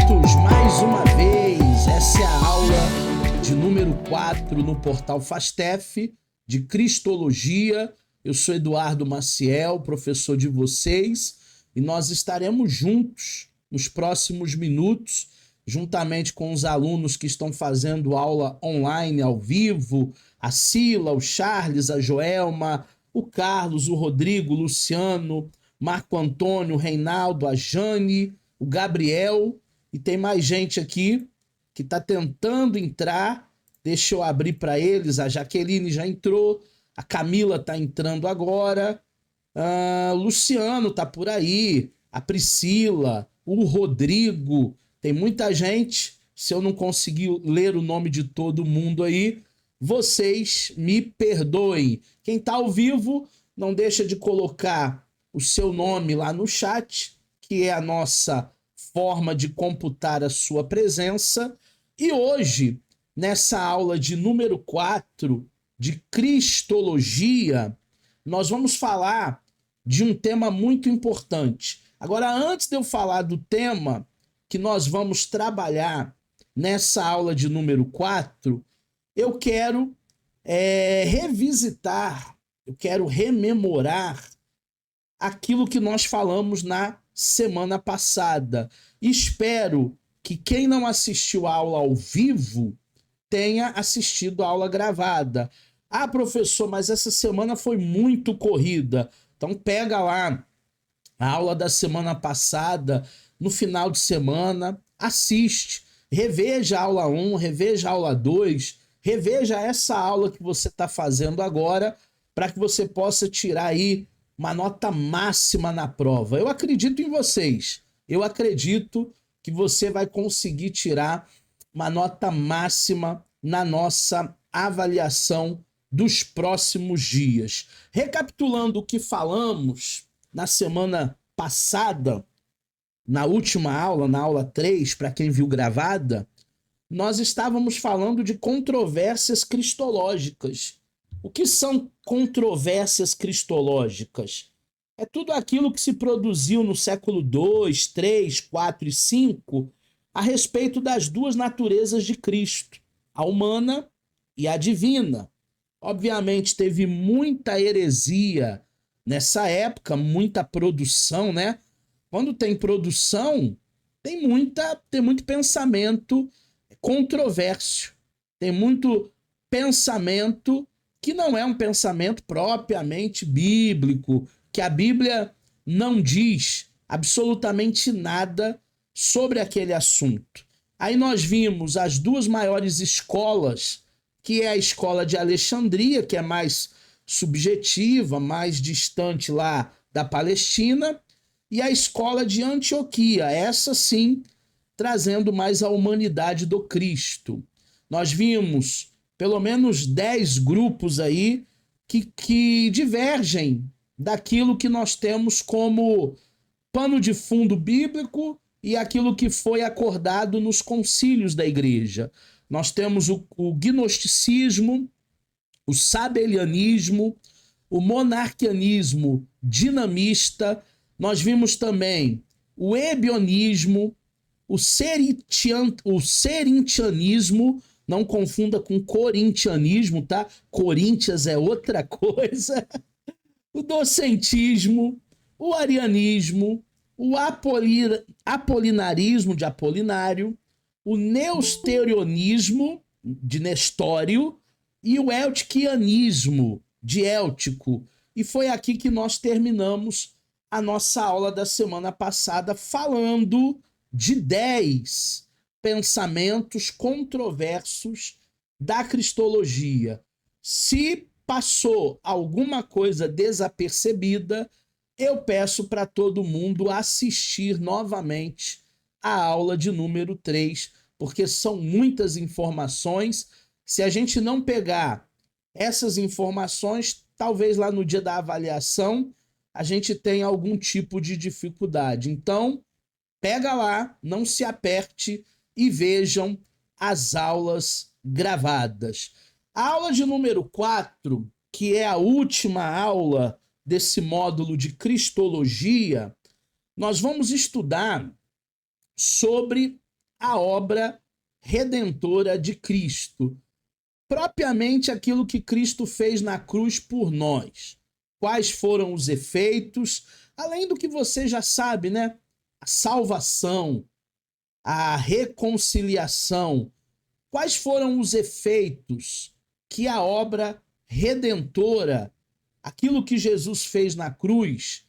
juntos mais uma vez. Essa é a aula de número 4 no portal Fastef de Cristologia. Eu sou Eduardo Maciel, professor de vocês, e nós estaremos juntos nos próximos minutos, juntamente com os alunos que estão fazendo aula online, ao vivo, a Sila, o Charles, a Joelma, o Carlos, o Rodrigo, o Luciano, Marco Antônio, o Reinaldo, a Jane, o Gabriel, e tem mais gente aqui que está tentando entrar. Deixa eu abrir para eles. A Jaqueline já entrou, a Camila está entrando agora, o Luciano está por aí, a Priscila, o Rodrigo, tem muita gente. Se eu não conseguir ler o nome de todo mundo aí, vocês me perdoem. Quem está ao vivo, não deixa de colocar o seu nome lá no chat, que é a nossa forma de computar a sua presença. E hoje, nessa aula de número 4 de Cristologia, nós vamos falar de um tema muito importante. Agora, antes de eu falar do tema que nós vamos trabalhar nessa aula de número 4, eu quero revisitar, eu quero rememorar aquilo que nós falamos na semana passada. Espero que quem não assistiu a aula ao vivo tenha assistido a aula gravada. Ah, professor, mas essa semana foi muito corrida. Então pega lá a aula da semana passada, no final de semana, assiste, reveja a aula 1, reveja a aula 2, reveja essa aula que você está fazendo agora, para que você possa tirar aí uma nota máxima na prova. Eu acredito em vocês. Eu acredito que você vai conseguir tirar uma nota máxima na nossa avaliação dos próximos dias. Recapitulando o que falamos na semana passada, na última aula, na aula 3, para quem viu gravada, nós estávamos falando de controvérsias cristológicas. O que são controvérsias cristológicas? É tudo aquilo que se produziu no século II, III, IV e V a respeito das duas naturezas de Cristo, a humana e a divina. Obviamente teve muita heresia nessa época, muita produção, né? Quando tem produção, tem muito pensamento controverso, tem muito pensamento que não é um pensamento propriamente bíblico, que a Bíblia não diz absolutamente nada sobre aquele assunto. Aí nós vimos as duas maiores escolas, que é a escola de Alexandria, que é mais subjetiva, mais distante lá da Palestina, e a escola de Antioquia, essa sim, trazendo mais a humanidade do Cristo. Nós vimos pelo menos 10 grupos aí que divergem daquilo que nós temos como pano de fundo bíblico e aquilo que foi acordado nos concílios da igreja. Nós temos o gnosticismo, o sabelianismo, o monarquianismo dinamista. Nós vimos também o ebionismo, o serintianismo, não confunda com corintianismo, tá? Coríntias é outra coisa. O docentismo, o arianismo, o apolinarismo de Apolinário, o neusterianismo de Nestório e o eltiquianismo de Éltico. E foi aqui que nós terminamos a nossa aula da semana passada falando de 10 pensamentos controversos da cristologia. Se passou alguma coisa desapercebida, eu peço para todo mundo assistir novamente a aula de número 3, porque são muitas informações. Se a gente não pegar essas informações, talvez lá no dia da avaliação a gente tenha algum tipo de dificuldade. Então, pega lá, não se aperte e vejam as aulas gravadas. A aula de número 4, que é a última aula desse módulo de Cristologia, nós vamos estudar sobre a obra redentora de Cristo, propriamente aquilo que Cristo fez na cruz por nós. Quais foram os efeitos, além do que você já sabe, né? A salvação, a reconciliação. Quais foram os efeitos que a obra redentora, aquilo que Jesus fez na cruz,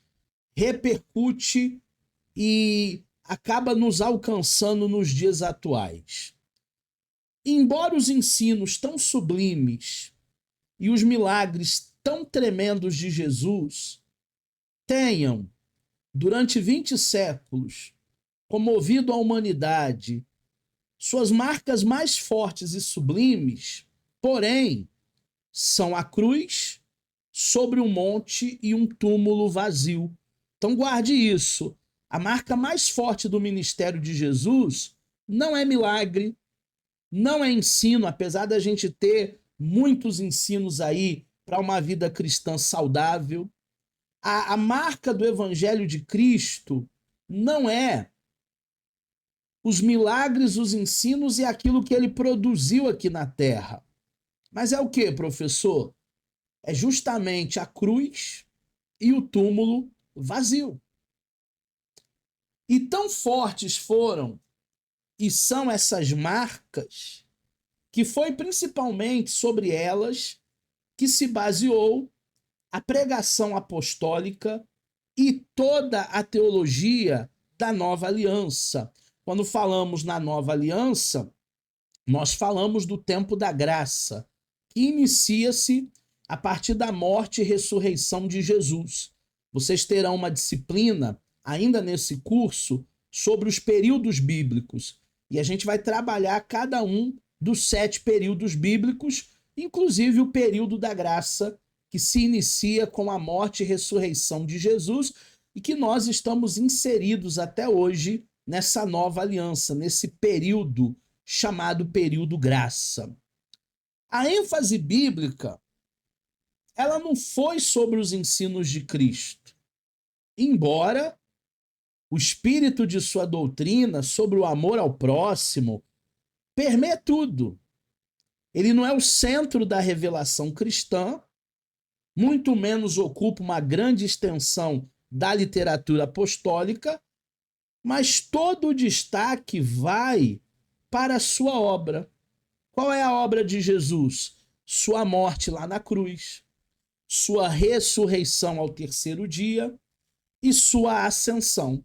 repercute e acaba nos alcançando nos dias atuais? Embora os ensinos tão sublimes e os milagres tão tremendos de Jesus tenham, durante 20 séculos, comovido a humanidade, suas marcas mais fortes e sublimes, porém, são a cruz sobre um monte e um túmulo vazio. Então guarde isso. A marca mais forte do ministério de Jesus não é milagre, não é ensino, apesar da gente ter muitos ensinos aí para uma vida cristã saudável. A marca do Evangelho de Cristo não é os milagres, os ensinos e aquilo que ele produziu aqui na terra. Mas é o que, professor? É justamente a cruz e o túmulo vazio. E tão fortes foram e são essas marcas que foi principalmente sobre elas que se baseou a pregação apostólica e toda a teologia da Nova Aliança. Quando falamos na Nova Aliança, nós falamos do tempo da graça, que inicia-se a partir da morte e ressurreição de Jesus. Vocês terão uma disciplina, ainda nesse curso, sobre os períodos bíblicos. E a gente vai trabalhar cada um dos 7 períodos bíblicos, inclusive o período da graça, que se inicia com a morte e ressurreição de Jesus e que nós estamos inseridos até hoje nessa nova aliança, nesse período chamado período graça. A ênfase bíblica, ela não foi sobre os ensinos de Cristo, embora o espírito de sua doutrina sobre o amor ao próximo permeie tudo. Ele não é o centro da revelação cristã, muito menos ocupa uma grande extensão da literatura apostólica, mas todo o destaque vai para a sua obra. Qual é a obra de Jesus? Sua morte lá na cruz, sua ressurreição ao terceiro dia e sua ascensão.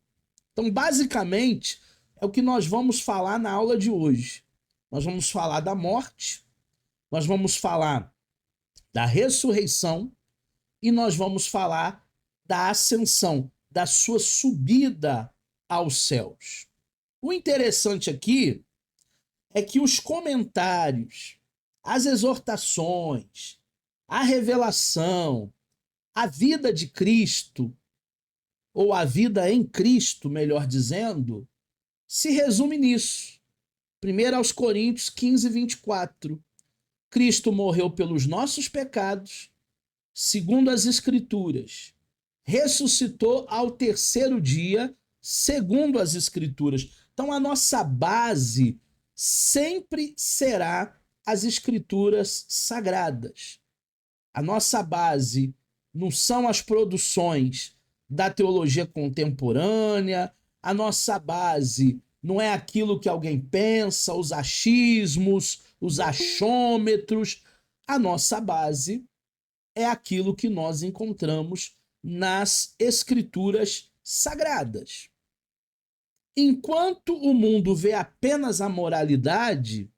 Então, basicamente, é o que nós vamos falar na aula de hoje. Nós vamos falar da morte, nós vamos falar da ressurreição e nós vamos falar da ascensão, da sua subida aos céus. O interessante aqui é que os comentários, as exortações, a revelação, a vida de Cristo, ou a vida em Cristo, melhor dizendo, se resume nisso. 1 aos Coríntios 15, 24. Cristo morreu pelos nossos pecados, segundo as Escrituras. Ressuscitou ao terceiro dia, segundo as Escrituras. Então, a nossa base sempre será as Escrituras sagradas. A nossa base não são as produções da teologia contemporânea, a nossa base não é aquilo que alguém pensa, os achismos, os achômetros. A nossa base é aquilo que nós encontramos nas Escrituras sagradas. Enquanto o mundo vê apenas a moralidade,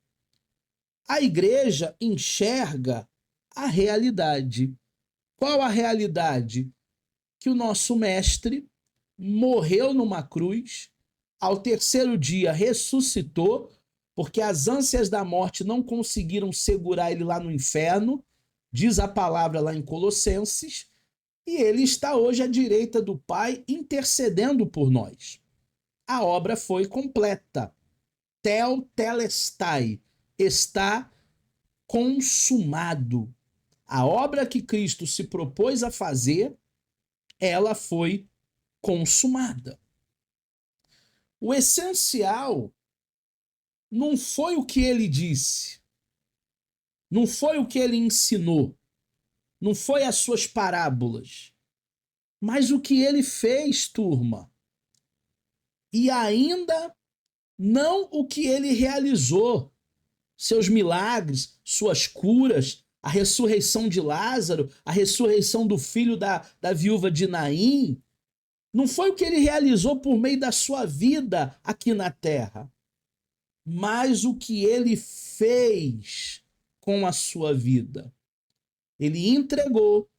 a igreja enxerga a realidade. Qual a realidade? Que o nosso mestre morreu numa cruz, ao terceiro dia ressuscitou, porque as ânsias da morte não conseguiram segurar ele lá no inferno, diz a palavra lá em Colossenses, e ele está hoje à direita do Pai intercedendo por nós. A obra foi completa. Tetelestai, está consumado. A obra que Cristo se propôs a fazer, ela foi consumada. O essencial não foi o que ele disse, não foi o que ele ensinou, não foi as suas parábolas, mas o que ele fez, turma. E ainda não o que ele realizou, seus milagres, suas curas, a ressurreição de Lázaro, a ressurreição do filho da viúva de Naim. Não foi o que ele realizou por meio da sua vida aqui na terra, mas o que ele fez com a sua vida. Ele entregou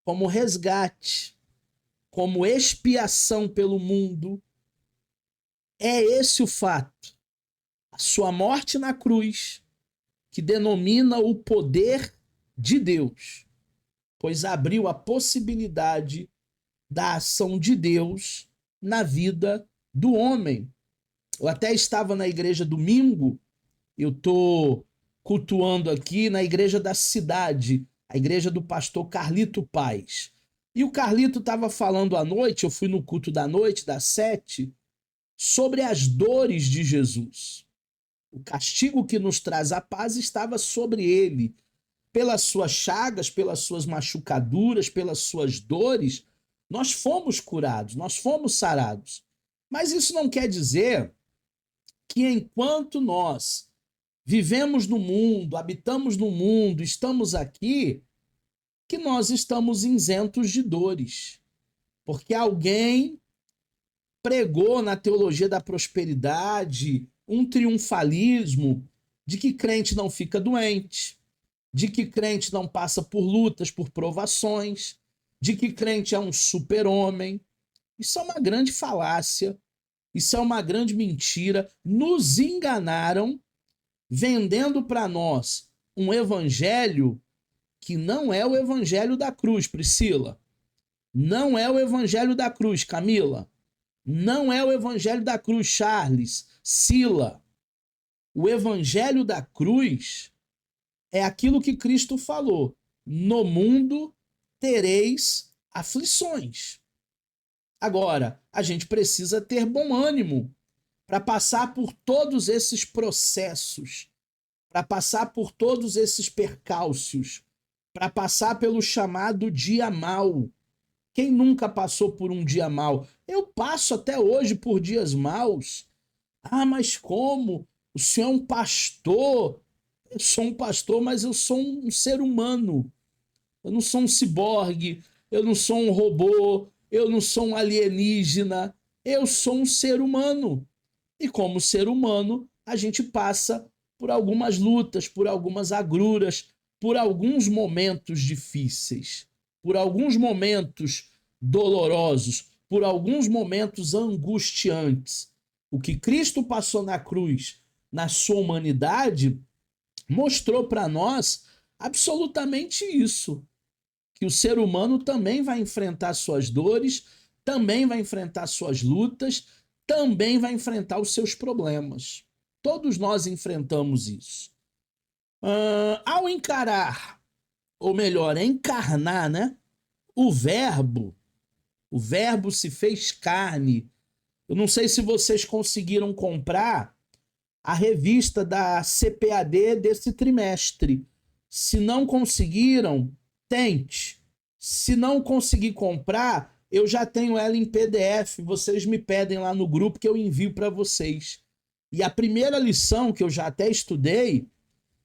como resgate, como expiação pelo mundo. É esse o fato. A sua morte na cruz, que denomina o poder de Deus, pois abriu a possibilidade da ação de Deus na vida do homem. Eu até estava na igreja domingo, eu estou cultuando aqui na igreja da cidade, a igreja do pastor Carlito Paz. E o Carlito estava falando à noite, eu fui no culto da noite, das 7, sobre as dores de Jesus. O castigo que nos traz a paz estava sobre ele. Pelas suas chagas, pelas suas machucaduras, pelas suas dores, nós fomos curados, nós fomos sarados. Mas isso não quer dizer que enquanto nós vivemos no mundo, habitamos no mundo, estamos aqui, que nós estamos isentos de dores. Porque alguém pregou na teologia da prosperidade um triunfalismo de que crente não fica doente, de que crente não passa por lutas, por provações, de que crente é um super-homem. Isso é uma grande falácia, isso é uma grande mentira. Nos enganaram vendendo para nós um evangelho que não é o evangelho da cruz, Priscila. Não é o evangelho da cruz, Camila. Não é o evangelho da cruz, Charles, Sila. O evangelho da cruz é aquilo que Cristo falou: no mundo tereis aflições. Agora, a gente precisa ter bom ânimo para passar por todos esses processos, para passar por todos esses percalços, para passar pelo chamado dia mau. Quem nunca passou por um dia mau? Eu passo até hoje por dias maus. Ah, mas como? O senhor é um pastor? Eu sou um pastor, mas eu sou um ser humano. Eu não sou um ciborgue, eu não sou um robô, eu não sou um alienígena. Eu sou um ser humano. E como ser humano, a gente passa por algumas lutas, por algumas agruras, por alguns momentos difíceis, por alguns momentos dolorosos, por alguns momentos angustiantes. O que Cristo passou na cruz, na sua humanidade, mostrou para nós absolutamente isso, que o ser humano também vai enfrentar suas dores, também vai enfrentar suas lutas, também vai enfrentar os seus problemas. Todos nós enfrentamos isso. Ao encarar, ou melhor, encarnar, né? O verbo se fez carne. Eu não sei se vocês conseguiram comprar a revista da CPAD desse trimestre. Se não conseguiram, tente. Se não conseguir comprar, eu já tenho ela em PDF. Vocês me pedem lá no grupo que eu envio para vocês. E a primeira lição que eu já até estudei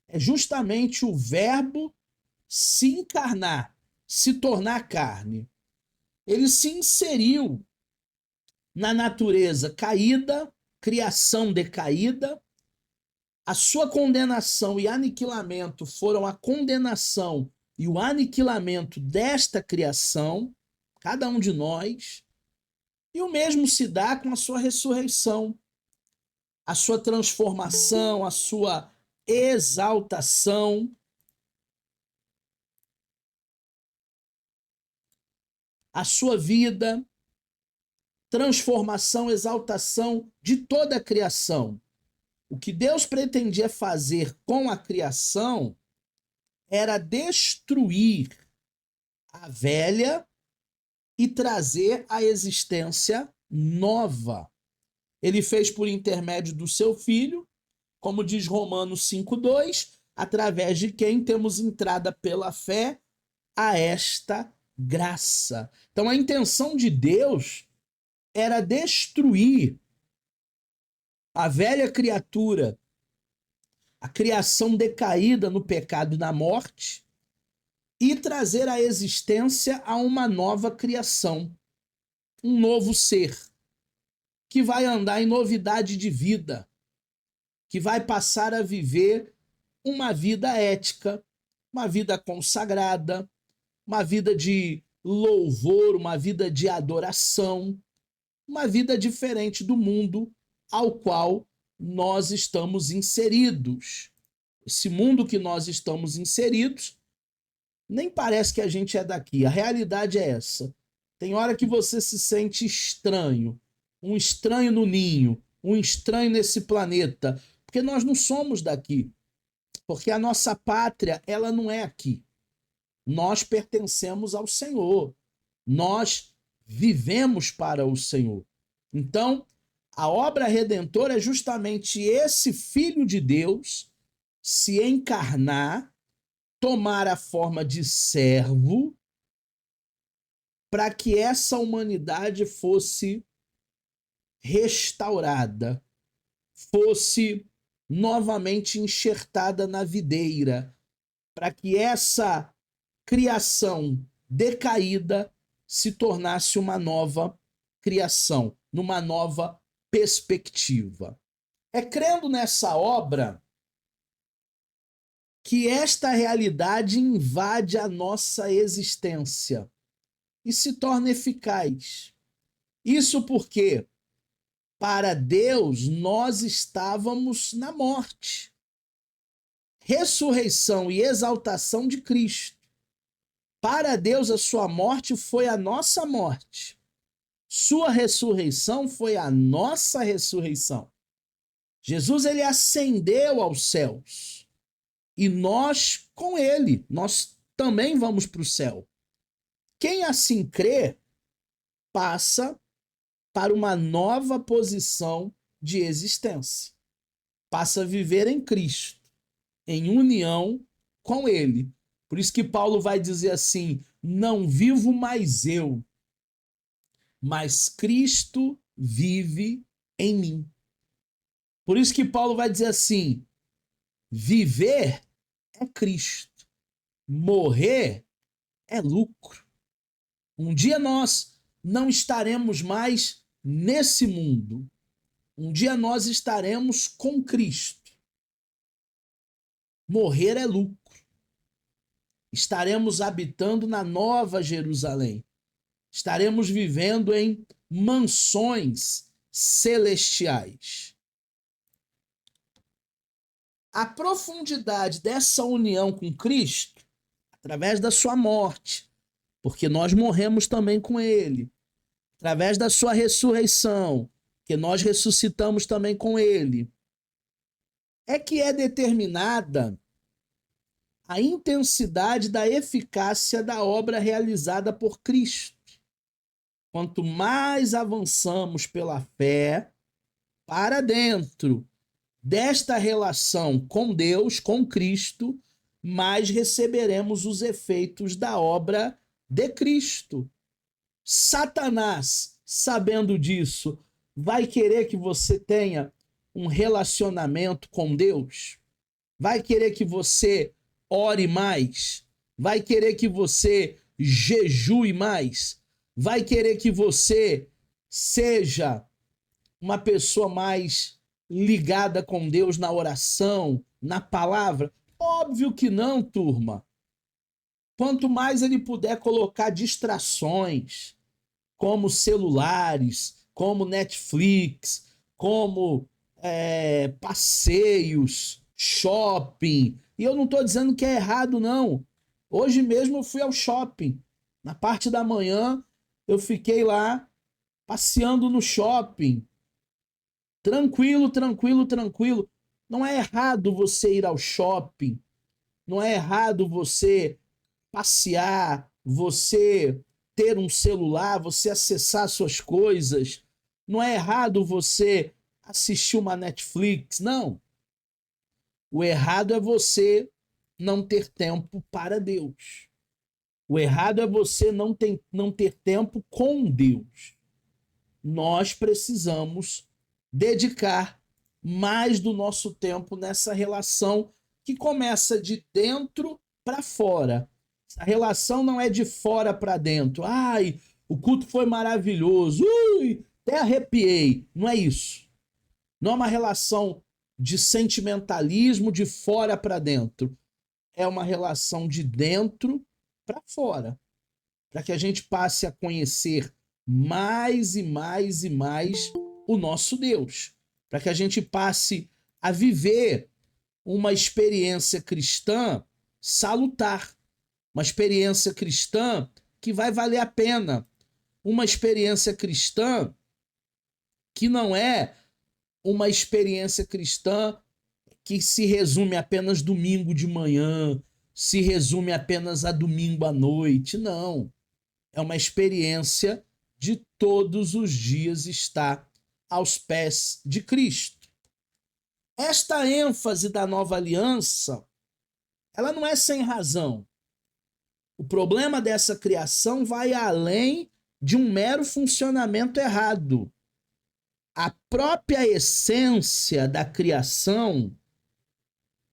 é justamente o verbo se encarnar, se tornar carne. Ele se inseriu na natureza caída, criação decaída. A sua condenação e aniquilamento foram a condenação e o aniquilamento desta criação, cada um de nós. E o mesmo se dá com a sua ressurreição, a sua transformação, a sua exaltação, a sua vida, transformação, exaltação de toda a criação. O que Deus pretendia fazer com a criação era destruir a velha e trazer a existência nova. Ele fez por intermédio do seu filho, como diz Romanos 5:2, através de quem temos entrada pela fé a esta graça. Então a intenção de Deus era destruir a velha criatura, a criação decaída no pecado e na morte, e trazer à existência a uma nova criação, um novo ser, que vai andar em novidade de vida, que vai passar a viver uma vida ética, uma vida consagrada, uma vida de louvor, uma vida de adoração, uma vida diferente do mundo ao qual nós estamos inseridos. Esse mundo que nós estamos inseridos nem parece que a gente é daqui. A realidade é essa. Tem hora que você se sente estranho, um estranho no ninho, um estranho nesse planeta, porque nós não somos daqui. Porque a nossa pátria, ela não é aqui. Nós pertencemos ao Senhor. Nós vivemos para o Senhor. Então, a obra redentora é justamente esse Filho de Deus se encarnar, tomar a forma de servo, para que essa humanidade fosse restaurada, fosse novamente enxertada na videira, para que essa criação decaída se tornasse uma nova criação, numa nova perspectiva. É crendo nessa obra que esta realidade invade a nossa existência e se torna eficaz. Isso porque, para Deus, nós estávamos na morte. Ressurreição e exaltação de Cristo. Para Deus, a sua morte foi a nossa morte. Sua ressurreição foi a nossa ressurreição. Jesus, ele ascendeu aos céus. E nós, com ele, nós também vamos para o céu. Quem assim crê, passa para uma nova posição de existência. Passa a viver em Cristo, em união com ele. Por isso que Paulo vai dizer assim: não vivo mais eu, mas Cristo vive em mim. Por isso que Paulo vai dizer assim: viver é Cristo, morrer é lucro. Um dia nós não estaremos mais nesse mundo. Um dia nós estaremos com Cristo. Morrer é lucro. Estaremos habitando na Nova Jerusalém. Estaremos vivendo em mansões celestiais. A profundidade dessa união com Cristo, através da sua morte, porque nós morremos também com ele, através da sua ressurreição, que nós ressuscitamos também com ele, é que é determinada a intensidade da eficácia da obra realizada por Cristo. Quanto mais avançamos pela fé para dentro desta relação com Deus, com Cristo, mais receberemos os efeitos da obra de Cristo. Satanás, sabendo disso, vai querer que você tenha um relacionamento com Deus? Vai querer que você ore mais? Vai querer que você jejue mais? Vai querer que você seja uma pessoa mais ligada com Deus na oração, na palavra? Óbvio que não, turma. Quanto mais ele puder colocar distrações, como celulares, como Netflix, como passeios, shopping. E eu não estou dizendo que é errado, não. Hoje mesmo eu fui ao shopping. Na parte da manhã eu fiquei lá passeando no shopping. Tranquilo, tranquilo, tranquilo. Não é errado você ir ao shopping. Não é errado você passear, você ter um celular, você acessar suas coisas. Não é errado você assistir uma Netflix, não. O errado é você não ter tempo para Deus. O errado é você não ter tempo com Deus. Nós precisamos dedicar mais do nosso tempo nessa relação que começa de dentro para fora. A relação não é de fora para dentro. Ai, o culto foi maravilhoso. Ui, até arrepiei. Não é isso. Não é uma relação de sentimentalismo de fora para dentro. É uma relação de dentro para fora. Para que a gente passe a conhecer mais e mais e mais o nosso Deus. Para que a gente passe a viver uma experiência cristã salutar. Uma experiência cristã que vai valer a pena. Uma experiência cristã que não é uma experiência cristã que se resume apenas domingo de manhã, se resume apenas a domingo à noite. Não. É uma experiência de todos os dias estar aos pés de Cristo. Esta ênfase da nova aliança, ela não é sem razão. O problema dessa criação vai além de um mero funcionamento errado. A própria essência da criação,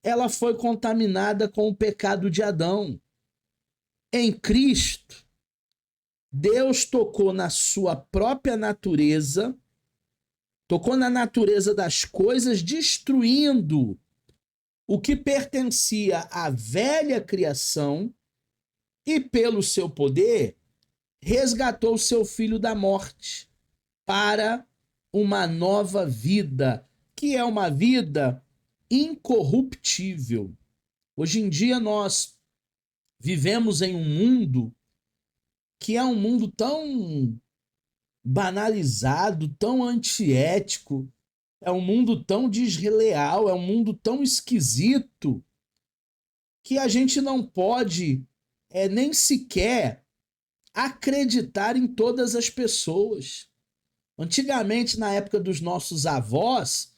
ela foi contaminada com o pecado de Adão. Em Cristo, Deus tocou na sua própria natureza, tocou na natureza das coisas, destruindo o que pertencia à velha criação e, pelo seu poder, resgatou seu filho da morte para uma nova vida, que é uma vida incorruptível. Hoje em dia nós vivemos em um mundo que é um mundo tão banalizado, tão antiético, é um mundo tão desleal, é um mundo tão esquisito, que a gente não pode nem sequer acreditar em todas as pessoas. Antigamente, na época dos nossos avós,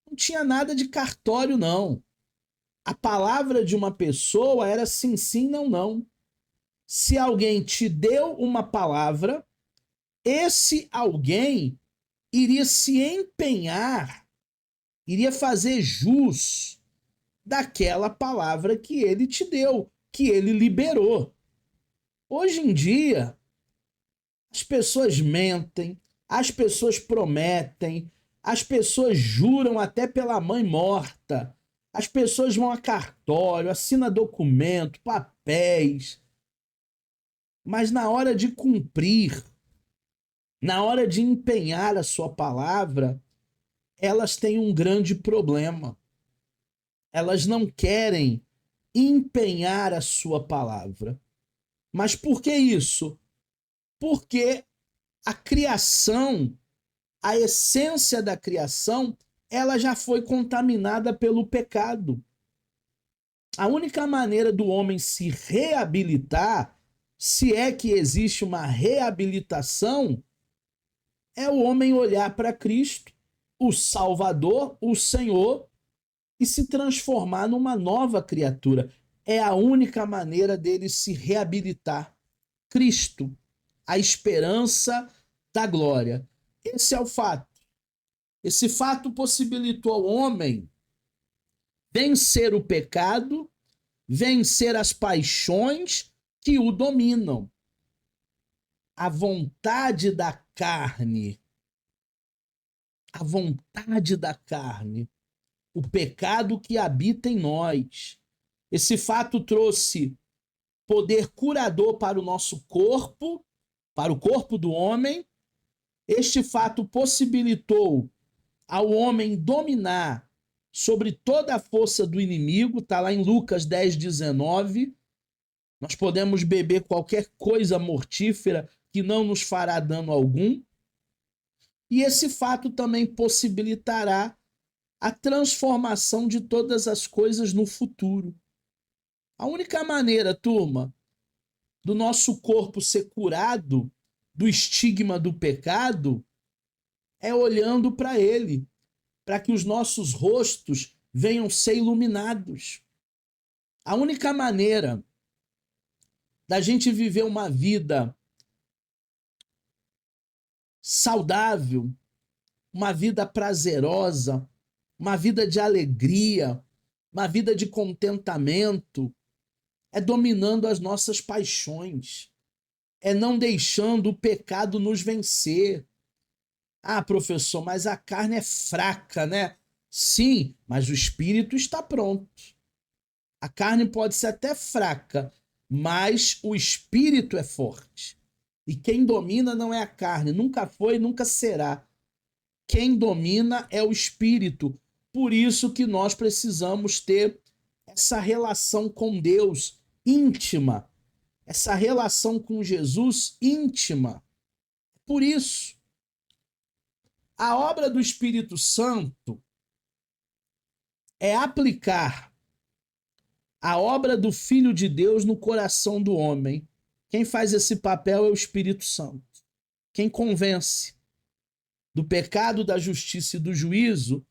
não tinha nada de cartório, não. A palavra de uma pessoa era sim, sim, não, não. Se alguém te deu uma palavra, esse alguém iria se empenhar, iria fazer jus daquela palavra que ele te deu, que ele liberou. Hoje em dia, as pessoas mentem, as pessoas prometem, as pessoas juram até pela mãe morta, as pessoas vão a cartório, assinam documento, papéis, mas na hora de cumprir, na hora de empenhar a sua palavra, elas têm um grande problema. Elas não querem empenhar a sua palavra. Mas por que isso? Porque a criação, a essência da criação, ela já foi contaminada pelo pecado. A única maneira do homem se reabilitar, se é que existe uma reabilitação, é o homem olhar para Cristo, o Salvador, o Senhor, e se transformar numa nova criatura. É a única maneira dele se reabilitar. Cristo, a esperança da glória. Esse é o fato. Esse fato possibilitou ao homem vencer o pecado, vencer as paixões que o dominam. A vontade da carne, a vontade da carne, o pecado que habita em nós. Esse fato trouxe poder curador para o nosso corpo, para o corpo do homem. Este fato possibilitou ao homem dominar sobre toda a força do inimigo, está lá em Lucas 10:19. Nós podemos beber qualquer coisa mortífera que não nos fará dano algum. E esse fato também possibilitará a transformação de todas as coisas no futuro. A única maneira, turma, do nosso corpo ser curado do estigma do pecado é olhando para ele, para que os nossos rostos venham ser iluminados. A única maneira da gente viver uma vida saudável, uma vida prazerosa, uma vida de alegria, uma vida de contentamento, é dominando as nossas paixões, é não deixando o pecado nos vencer. Ah, professor, mas a carne é fraca, né? Sim, mas o espírito está pronto. A carne pode ser até fraca, mas o espírito é forte. E quem domina não é a carne, nunca foi, nunca será. Quem domina é o espírito. Por isso que nós precisamos ter essa relação com Deus íntima, essa relação com Jesus íntima. Por isso, a obra do Espírito Santo é aplicar a obra do Filho de Deus no coração do homem. Quem faz esse papel é o Espírito Santo. Quem convence do pecado, da justiça e do juízo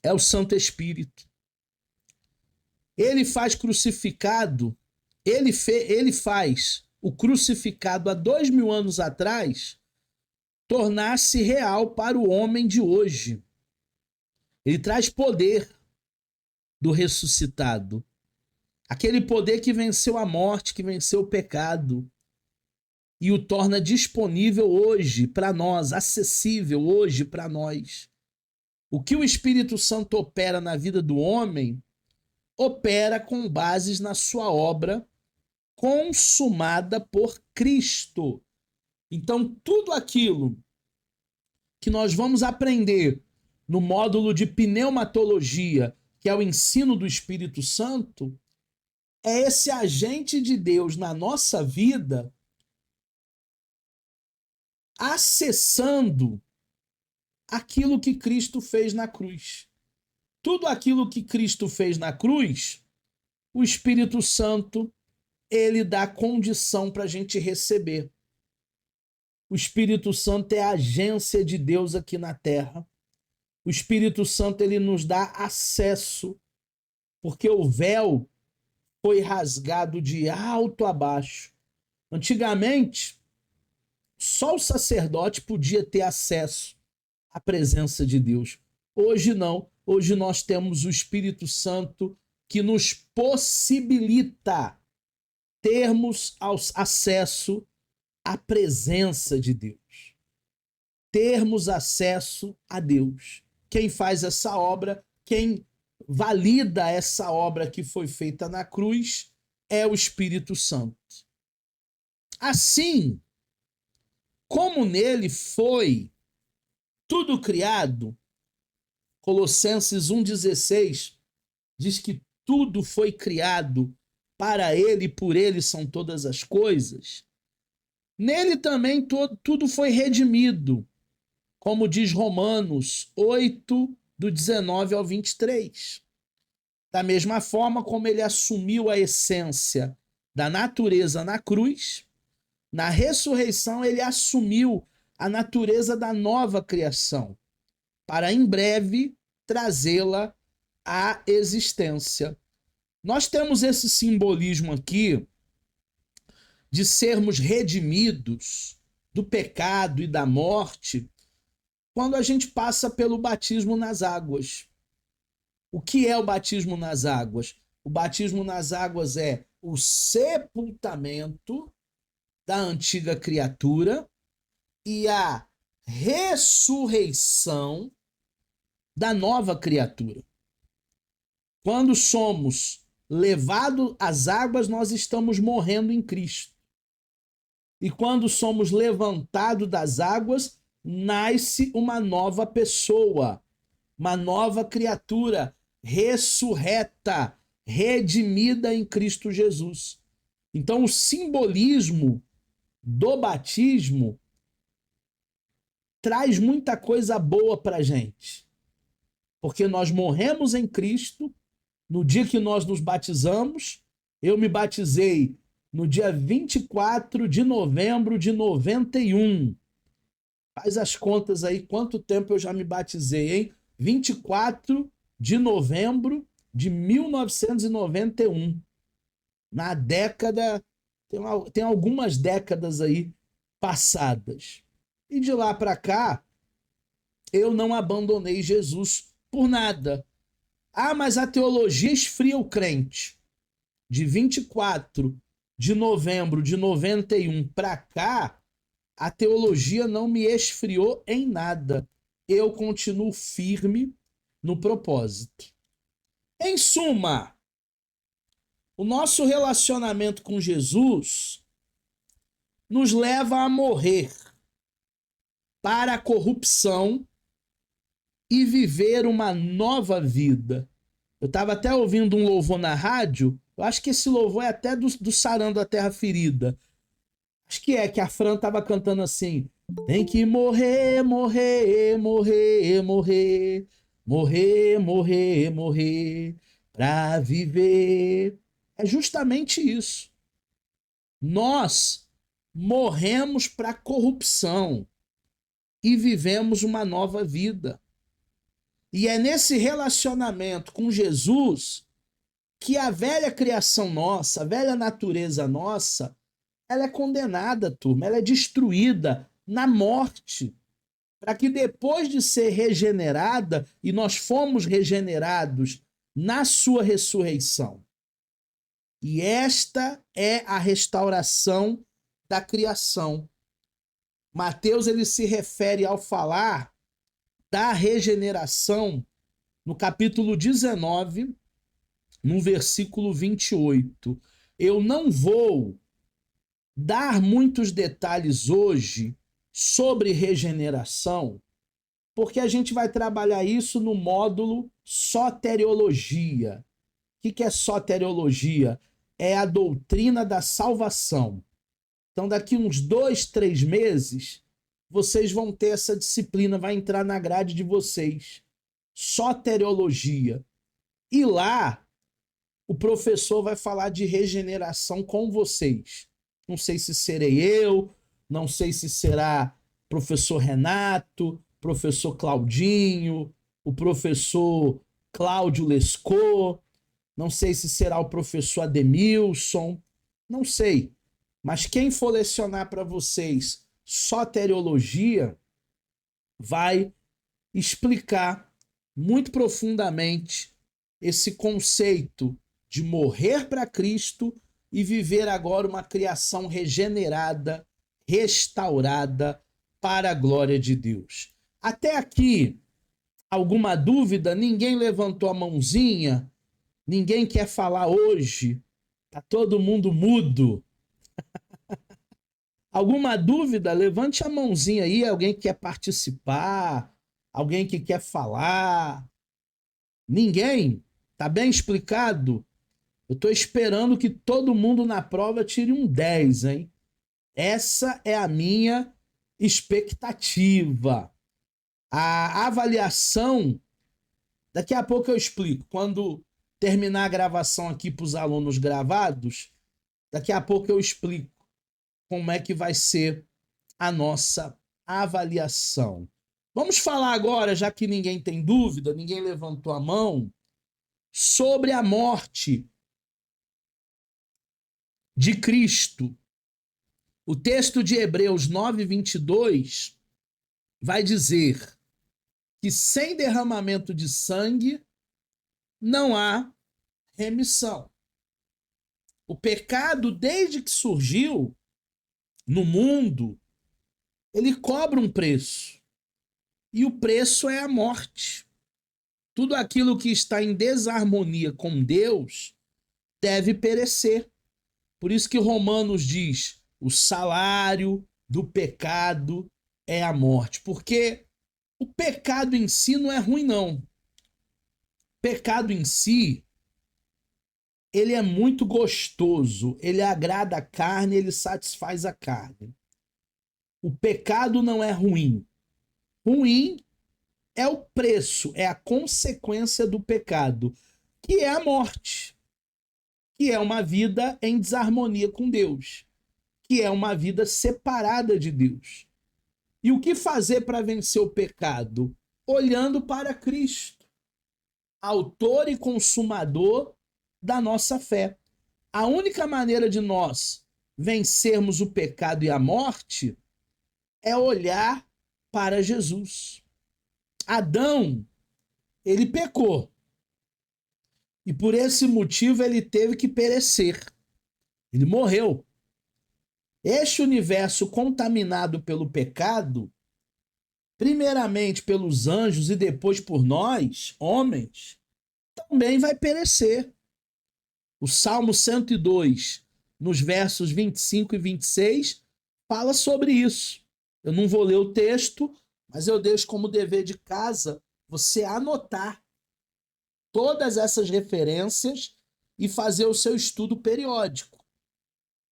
é o Santo Espírito. Ele faz crucificado, ele faz o crucificado há 2000 anos atrás tornar-se real para o homem de hoje. Ele traz poder do ressuscitado. Aquele poder que venceu a morte, que venceu o pecado. E o torna disponível hoje para nós, acessível hoje para nós. O que o Espírito Santo opera na vida do homem, opera com bases na sua obra consumada por Cristo. Então, tudo aquilo que nós vamos aprender no módulo de pneumatologia, que é o ensino do Espírito Santo, é esse agente de Deus na nossa vida acessando aquilo que Cristo fez na cruz. Tudo aquilo que Cristo fez na cruz, o Espírito Santo, ele dá condição para a gente receber. O Espírito Santo é a agência de Deus aqui na Terra. O Espírito Santo, ele nos dá acesso, porque o véu foi rasgado de alto a baixo. Antigamente, só o sacerdote podia ter acesso à presença de Deus. Hoje não. Hoje nós temos o Espírito Santo que nos possibilita termos acesso à presença de Deus. Termos acesso a Deus. Quem faz essa obra, quem valida essa obra que foi feita na cruz, é o Espírito Santo. Assim, como nele foi tudo criado, Colossenses 1,16 diz que tudo foi criado para ele e por ele são todas as coisas. Nele também tudo foi redimido, como diz Romanos 8, do 19 ao 23. Da mesma forma como ele assumiu a essência da natureza na cruz, na ressurreição ele assumiu a natureza da nova criação, para em breve trazê-la à existência. Nós temos esse simbolismo aqui de sermos redimidos do pecado e da morte quando a gente passa pelo batismo nas águas. O que é o batismo nas águas? O batismo nas águas é o sepultamento da antiga criatura e a ressurreição da nova criatura. Quando somos levados às águas, nós estamos morrendo em Cristo. E quando somos levantados das águas, nasce uma nova pessoa, uma nova criatura, ressurreta, redimida em Cristo Jesus. Então, o simbolismo do batismo traz muita coisa boa para a gente. Porque nós morremos em Cristo no dia que nós nos batizamos. Eu me batizei no dia 24 de novembro de 91. Faz as contas aí, quanto tempo eu já me batizei, hein? 24 de novembro de 1991. Na década, tem algumas décadas aí passadas. E de lá para cá, eu não abandonei Jesus por nada. Ah, mas a teologia esfria o crente. De 24 de novembro de 91 para cá, a teologia não me esfriou em nada. Eu continuo firme no propósito. Em suma, o nosso relacionamento com Jesus nos leva a morrer para a corrupção e viver uma nova vida. Eu estava até ouvindo um louvor na rádio, eu acho que esse louvor é até do Sarando a Terra Ferida. Acho que a Fran estava cantando assim: tem que morrer, morrer, morrer, morrer, morrer, morrer, morrer, para viver. É justamente isso. Nós morremos para a corrupção e vivemos uma nova vida. E é nesse relacionamento com Jesus que a velha criação nossa, a velha natureza nossa, ela é condenada, turma, ela é destruída na morte, para que depois de ser regenerada, e nós fomos regenerados na sua ressurreição. E esta é a restauração da criação. Mateus ele se refere ao falar da regeneração no capítulo 19, no versículo 28. Eu não vou dar muitos detalhes hoje sobre regeneração, porque a gente vai trabalhar isso no módulo soteriologia. O que é soteriologia? É a doutrina da salvação. Então, daqui uns 2, 3 meses, vocês vão ter essa disciplina, vai entrar na grade de vocês. Soteriologia. E lá, o professor vai falar de regeneração com vocês. Não sei se serei eu, não sei se será professor Renato, professor Claudinho, o professor Cláudio Lescot, não sei se será o professor Ademilson, não sei. Mas quem for lecionar para vocês soteriologia vai explicar muito profundamente esse conceito de morrer para Cristo e viver agora uma criação regenerada, restaurada para a glória de Deus. Até aqui, alguma dúvida? Ninguém levantou a mãozinha? Ninguém quer falar hoje? Tá todo mundo mudo? Alguma dúvida? Levante a mãozinha aí, alguém que quer participar, alguém que quer falar. Ninguém? Tá bem explicado? Eu tô esperando que todo mundo na prova tire um 10, hein? Essa é a minha expectativa. A avaliação, daqui a pouco eu explico. Quando terminar a gravação aqui para os alunos gravados, daqui a pouco eu explico como é que vai ser a nossa avaliação. Vamos falar agora, já que ninguém tem dúvida, ninguém levantou a mão, sobre a morte de Cristo. O texto de Hebreus 9:22 vai dizer que sem derramamento de sangue não há remissão. O pecado, desde que surgiu no mundo, ele cobra um preço. E o preço é a morte. Tudo aquilo que está em desarmonia com Deus deve perecer. Por isso que Romanos diz: o salário do pecado é a morte. Porque o pecado em si não é ruim, não. O pecado em si, ele é muito gostoso, ele agrada a carne, ele satisfaz a carne. O pecado não é ruim. Ruim é o preço, é a consequência do pecado, que é a morte, que é uma vida em desarmonia com Deus, que é uma vida separada de Deus. E o que fazer para vencer o pecado? olhando para Cristo, autor e consumador da nossa fé. A única maneira de nós vencermos o pecado e a morte é olhar para Jesus. Adão, ele pecou. E por esse motivo ele teve que perecer. Ele morreu. Este universo contaminado pelo pecado, primeiramente pelos anjos e depois por nós, homens, também vai perecer. O Salmo 102, nos versos 25 e 26, fala sobre isso. Eu não vou ler o texto, mas eu deixo como dever de casa você anotar todas essas referências e fazer o seu estudo periódico.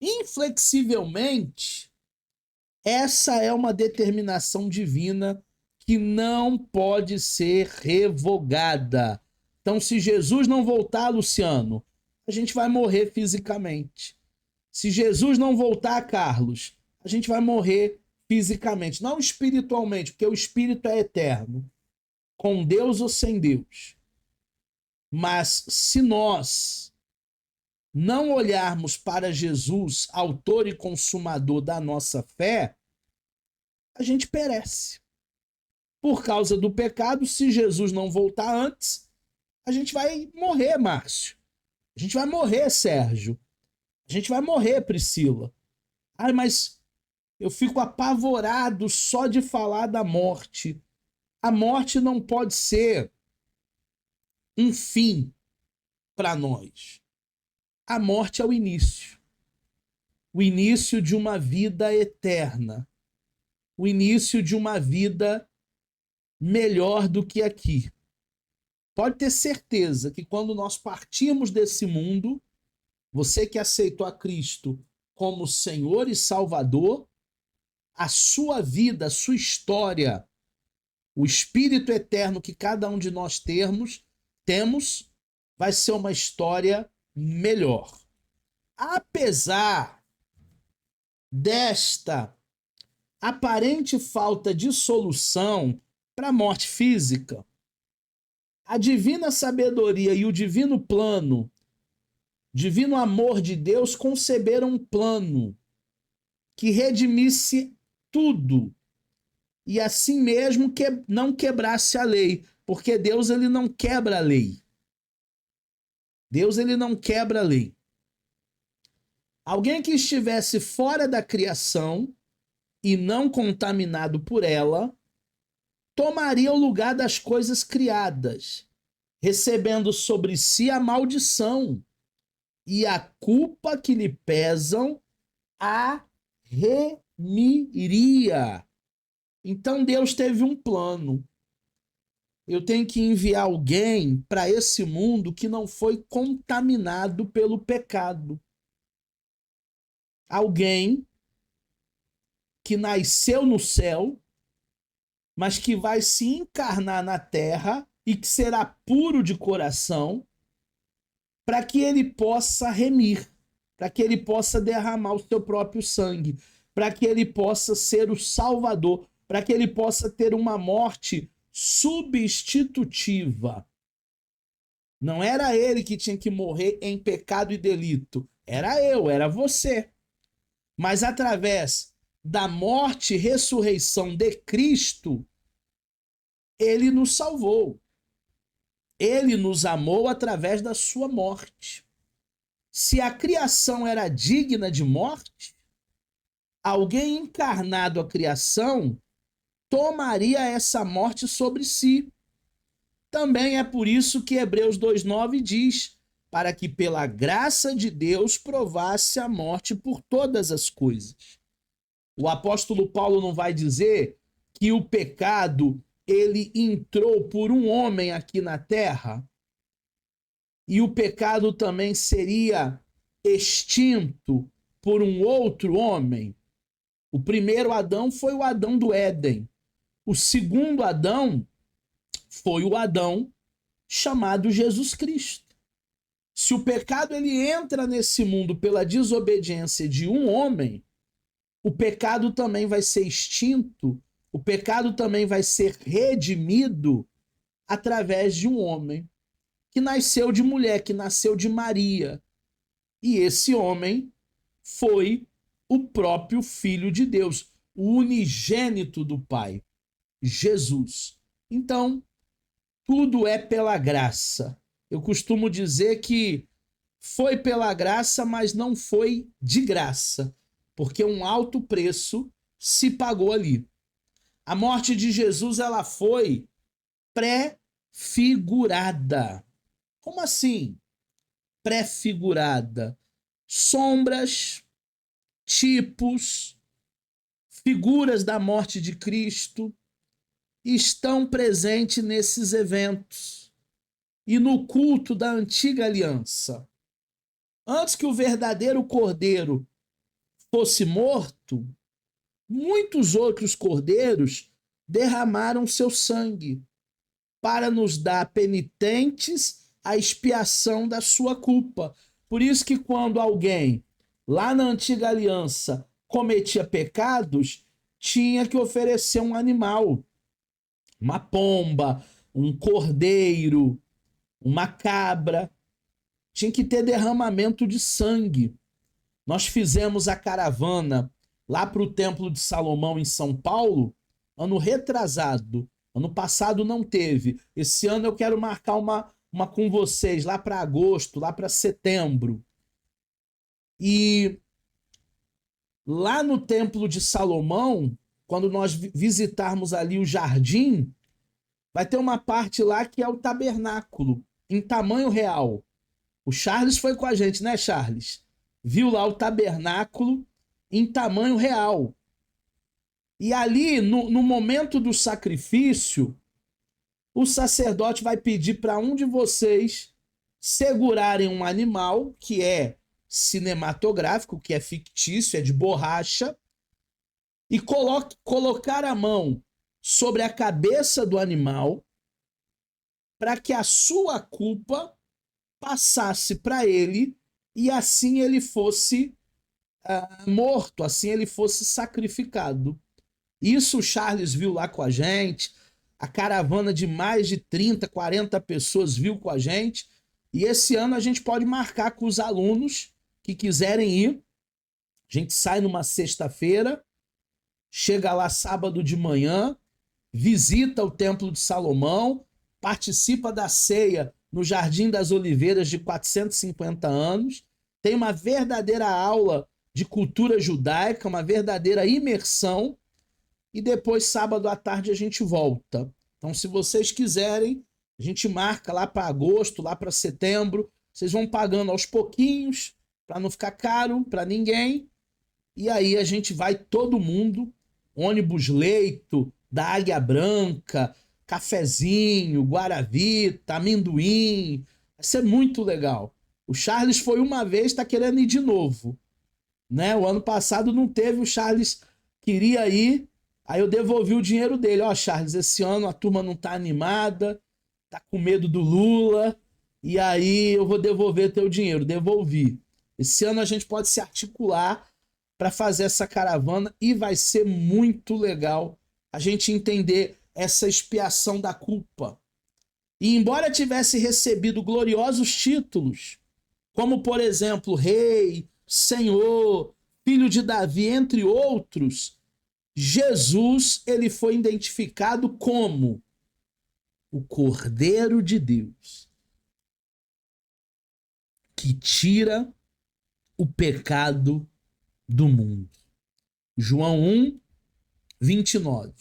Inflexivelmente, essa é uma determinação divina que não pode ser revogada. Então, se Jesus não voltar, Luciano, a gente vai morrer fisicamente. Se Jesus não voltar, Carlos, a gente vai morrer fisicamente, não espiritualmente, porque o espírito é eterno, com Deus ou sem Deus. Mas se nós não olharmos para Jesus, autor e consumador da nossa fé, a gente perece. Por causa do pecado, se Jesus não voltar antes, a gente vai morrer, Márcio. A gente vai morrer, Sérgio. A gente vai morrer, Priscila. Ai, mas eu fico apavorado só de falar da morte. A morte não pode ser um fim para nós. A morte é o início de uma vida eterna, o início de uma vida melhor do que aqui. Pode ter certeza que quando nós partirmos desse mundo, você que aceitou a Cristo como Senhor e Salvador, a sua vida, a sua história, o espírito eterno que cada um de nós temos, vai ser uma história melhor. Apesar desta aparente falta de solução para a morte física, a divina sabedoria e o divino plano, divino amor de Deus conceberam um plano que redimisse tudo e assim mesmo que não quebrasse a lei, porque Deus ele não quebra a lei. Deus ele não quebra a lei. Alguém que estivesse fora da criação e não contaminado por ela, tomaria o lugar das coisas criadas, recebendo sobre si a maldição e a culpa que lhe pesam a remiria. Então Deus teve um plano. Eu tenho que enviar alguém para esse mundo que não foi contaminado pelo pecado. Alguém que nasceu no céu, mas que vai se encarnar na terra e que será puro de coração, para que ele possa remir, para que ele possa derramar o seu próprio sangue, para que ele possa ser o Salvador, para que ele possa ter uma morte substitutiva. Não era ele que tinha que morrer em pecado e delito, era eu, era você. Mas através da morte e ressurreição de Cristo, ele nos salvou. Ele nos amou através da sua morte. Se a criação era digna de morte, alguém encarnado à criação tomaria essa morte sobre si. Também é por isso que Hebreus 2:9 diz: para que pela graça de Deus provasse a morte por todas as coisas. O apóstolo Paulo não vai dizer que o pecado ele entrou por um homem aqui na terra e o pecado também seria extinto por um outro homem? O primeiro Adão foi o Adão do Éden. O segundo Adão foi o Adão chamado Jesus Cristo. Se o pecado ele entra nesse mundo pela desobediência de um homem, o pecado também vai ser extinto o pecado também vai ser redimido através de um homem que nasceu de mulher, que nasceu de Maria. E esse homem foi o próprio Filho de Deus, o unigênito do Pai, Jesus. Então, tudo é pela graça. Eu costumo dizer que foi pela graça, mas não foi de graça, porque um alto preço se pagou ali. A morte de Jesus, ela foi pré-figurada. Como assim? Pré-figurada. Sombras, tipos, figuras da morte de Cristo estão presentes nesses eventos e no culto da antiga aliança. Antes que o verdadeiro cordeiro fosse morto, muitos outros cordeiros derramaram seu sangue para nos dar penitentes a expiação da sua culpa. Por isso que quando alguém, lá na antiga aliança, cometia pecados, tinha que oferecer um animal, uma pomba, um cordeiro, uma cabra, tinha que ter derramamento de sangue. Nós fizemos a caravana lá para o Templo de Salomão em São Paulo, ano retrasado. Ano passado não teve. Esse ano eu quero marcar uma com vocês lá para agosto, lá para setembro. E lá no Templo de Salomão, quando nós visitarmos ali o jardim, vai ter uma parte lá que é o tabernáculo, em tamanho real. O Charles foi com a gente, né, Charles? Viu lá o tabernáculo em tamanho real. E ali, no momento do sacrifício, o sacerdote vai pedir para um de vocês segurarem um animal que é cinematográfico, que é fictício, é de borracha, e colocar a mão sobre a cabeça do animal para que a sua culpa passasse para ele e assim ele fosse morto, assim ele fosse sacrificado. Isso o Charles viu lá com a gente, a caravana de mais de 30, 40 pessoas viu com a gente, e esse ano a gente pode marcar com os alunos que quiserem ir. A gente sai numa sexta-feira, chega lá sábado de manhã, visita o Templo de Salomão, participa da ceia no Jardim das Oliveiras de 450 anos, tem uma verdadeira aula de cultura judaica, uma verdadeira imersão, e depois, sábado à tarde, a gente volta. Então, se vocês quiserem, a gente marca lá para agosto, lá para setembro, vocês vão pagando aos pouquinhos, para não ficar caro para ninguém, e aí a gente vai todo mundo, ônibus leito, da Águia Branca, cafezinho, guaravita, amendoim. Vai ser muito legal. O Charles foi uma vez, está querendo ir de novo. Né? O ano passado não teve, o Charles queria ir, aí eu devolvi o dinheiro dele. Ó, Charles, esse ano a turma não tá animada, tá com medo do Lula, e aí eu vou devolver teu dinheiro. Devolvi. Esse ano a gente pode se articular para fazer essa caravana e vai ser muito legal a gente entender essa expiação da culpa. E embora tivesse recebido gloriosos títulos, como por exemplo, rei, senhor, filho de Davi, entre outros, Jesus, ele foi identificado como o Cordeiro de Deus, que tira o pecado do mundo. João 1, 29.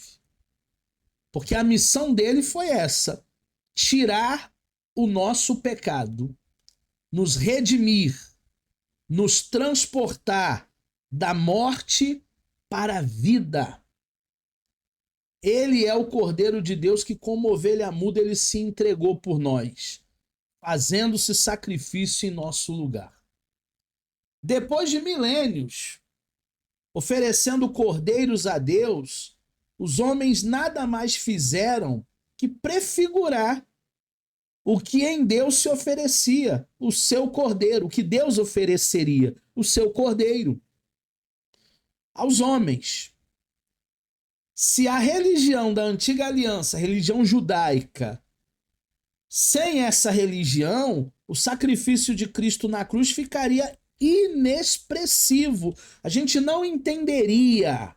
Porque a missão dele foi essa: tirar o nosso pecado, nos redimir, nos transportar da morte para a vida. Ele é o Cordeiro de Deus que, como ovelha muda, ele se entregou por nós, fazendo-se sacrifício em nosso lugar. Depois de milênios, oferecendo cordeiros a Deus, os homens nada mais fizeram que prefigurar o que em Deus se oferecia, o seu cordeiro, o que Deus ofereceria, o seu cordeiro aos homens. Se a religião da antiga aliança, a religião judaica, sem essa religião, o sacrifício de Cristo na cruz ficaria inexpressivo. A gente não entenderia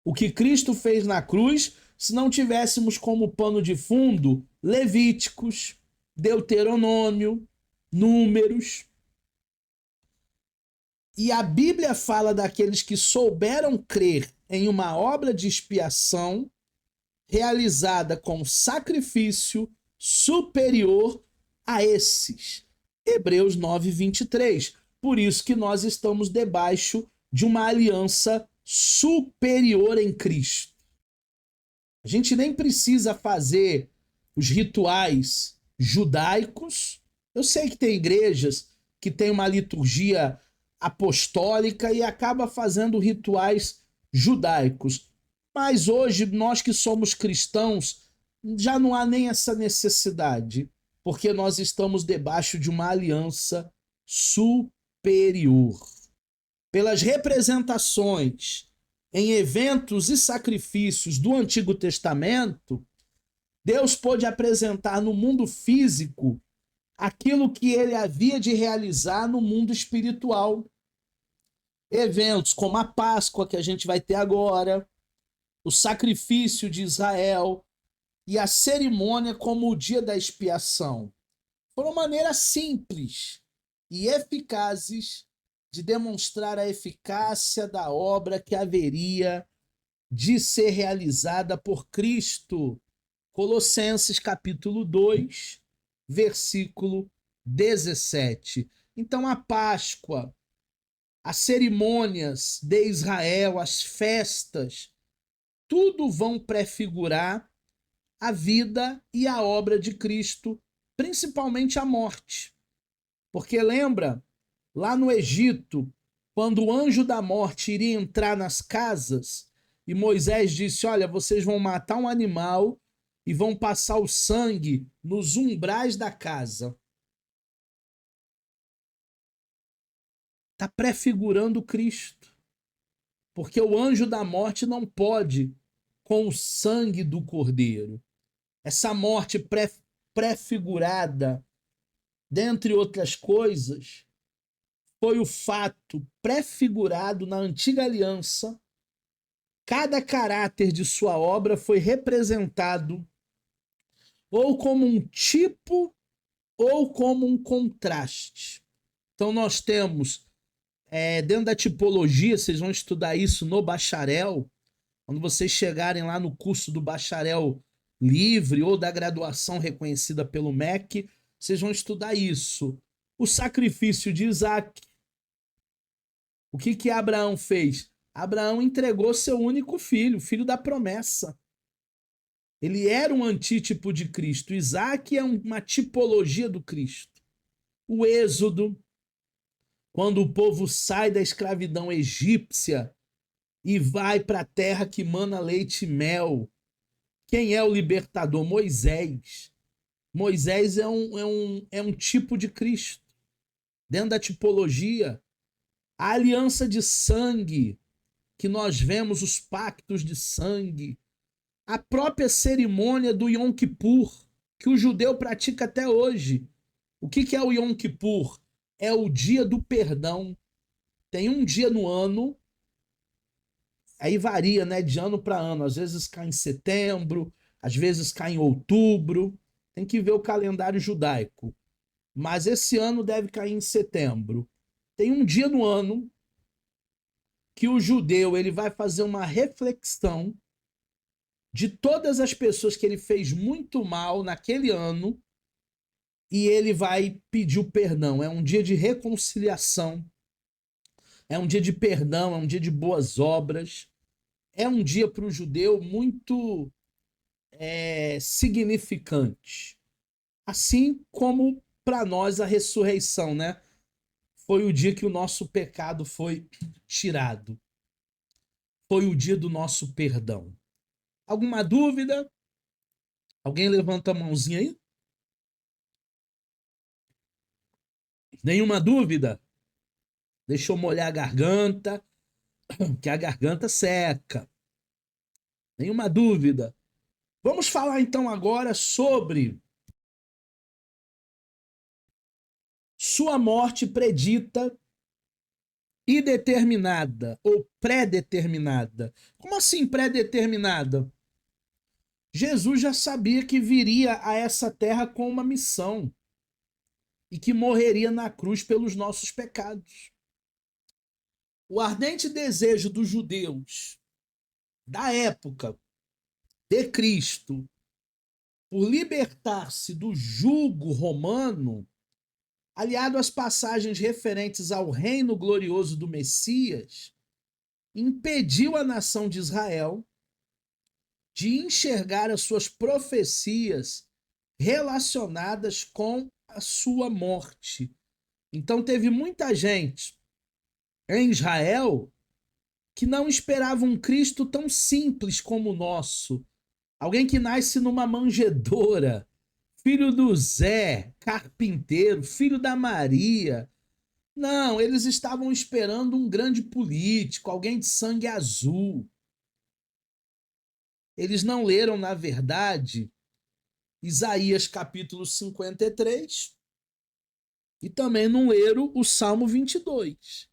o que Cristo fez na cruz se não tivéssemos como pano de fundo Levíticos, Deuteronômio, Números. E a Bíblia fala daqueles que souberam crer em uma obra de expiação realizada com sacrifício superior a esses. Hebreus 9, 23. Por isso que nós estamos debaixo de uma aliança superior em Cristo. A gente nem precisa fazer os rituais judaicos. Eu sei que tem igrejas que têm uma liturgia apostólica e acaba fazendo rituais judaicos. Mas hoje, nós que somos cristãos, já não há nem essa necessidade, porque nós estamos debaixo de uma aliança superior. Pelas representações em eventos e sacrifícios do Antigo Testamento, Deus pôde apresentar no mundo físico aquilo que ele havia de realizar no mundo espiritual. Eventos como a Páscoa, que a gente vai ter agora, o sacrifício de Israel e a cerimônia como o dia da expiação. Foram maneiras simples e eficazes de demonstrar a eficácia da obra que haveria de ser realizada por Cristo. Colossenses capítulo 2, versículo 17. Então a Páscoa, as cerimônias de Israel, as festas, tudo vão prefigurar a vida e a obra de Cristo, principalmente a morte. Porque lembra, lá no Egito, quando o anjo da morte iria entrar nas casas, e Moisés disse, olha, vocês vão matar um animal e vão passar o sangue nos umbrais da casa. Está prefigurando Cristo. Porque o anjo da morte não pode com o sangue do cordeiro. Essa morte prefigurada, dentre outras coisas, foi o fato prefigurado na antiga aliança. Cada caráter de sua obra foi representado ou como um tipo ou como um contraste. Então nós temos, dentro da tipologia, vocês vão estudar isso no bacharel, quando vocês chegarem lá no curso do bacharel livre ou da graduação reconhecida pelo MEC, vocês vão estudar isso. O sacrifício de Isaac. O que Abraão fez? Abraão entregou seu único filho, filho da promessa. Ele era um antítipo de Cristo. Isaac é uma tipologia do Cristo. O Êxodo, quando o povo sai da escravidão egípcia e vai para a terra que mana leite e mel. Quem é o libertador? Moisés. Moisés é um tipo de Cristo. Dentro da tipologia, a aliança de sangue, que nós vemos os pactos de sangue, a própria cerimônia do Yom Kippur, que o judeu pratica até hoje. O que é o Yom Kippur? É o dia do perdão. Tem um dia no ano, aí varia, né, de ano para ano. Às vezes cai em setembro, às vezes cai em outubro. Tem que ver o calendário judaico. Mas esse ano deve cair em setembro. Tem um dia no ano que o judeu ele vai fazer uma reflexão de todas as pessoas que ele fez muito mal naquele ano e ele vai pedir o perdão. É um dia de reconciliação, é um dia de perdão, é um dia de boas obras. É um dia para o judeu muito significante. Assim como para nós a ressurreição, né? Foi o dia que o nosso pecado foi tirado. Foi o dia do nosso perdão. Alguma dúvida? Alguém levanta a mãozinha aí? Nenhuma dúvida? Deixa eu molhar a garganta, que a garganta seca. Nenhuma dúvida. Vamos falar então agora sobre sua morte predita e determinada ou pré-determinada. Como assim pré-determinada? Jesus já sabia que viria a essa terra com uma missão e que morreria na cruz pelos nossos pecados. O ardente desejo dos judeus da época de Cristo por libertar-se do jugo romano, aliado às passagens referentes ao reino glorioso do Messias, impediu a nação de Israel de enxergar as suas profecias relacionadas com a sua morte. Então teve muita gente em Israel que não esperava um Cristo tão simples como o nosso. Alguém que nasce numa manjedoura, filho do Zé, carpinteiro, filho da Maria. Não, eles estavam esperando um grande político, alguém de sangue azul. Eles não leram, na verdade, Isaías capítulo 53 e também não leram o Salmo 22.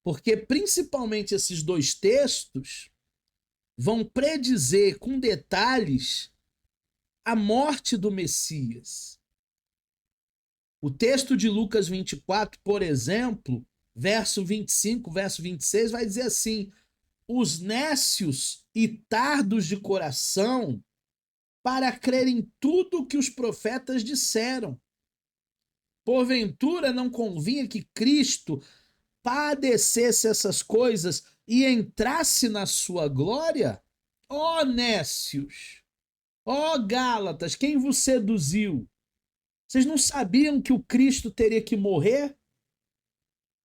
Porque principalmente esses dois textos vão predizer com detalhes a morte do Messias. O texto de Lucas 24, por exemplo, verso 25, verso 26, vai dizer assim: os nécios e tardos de coração para crer em tudo o que os profetas disseram. Porventura não convinha que Cristo padecesse essas coisas e entrasse na sua glória? Ó nécios, ó Gálatas, quem vos seduziu? Vocês não sabiam que o Cristo teria que morrer?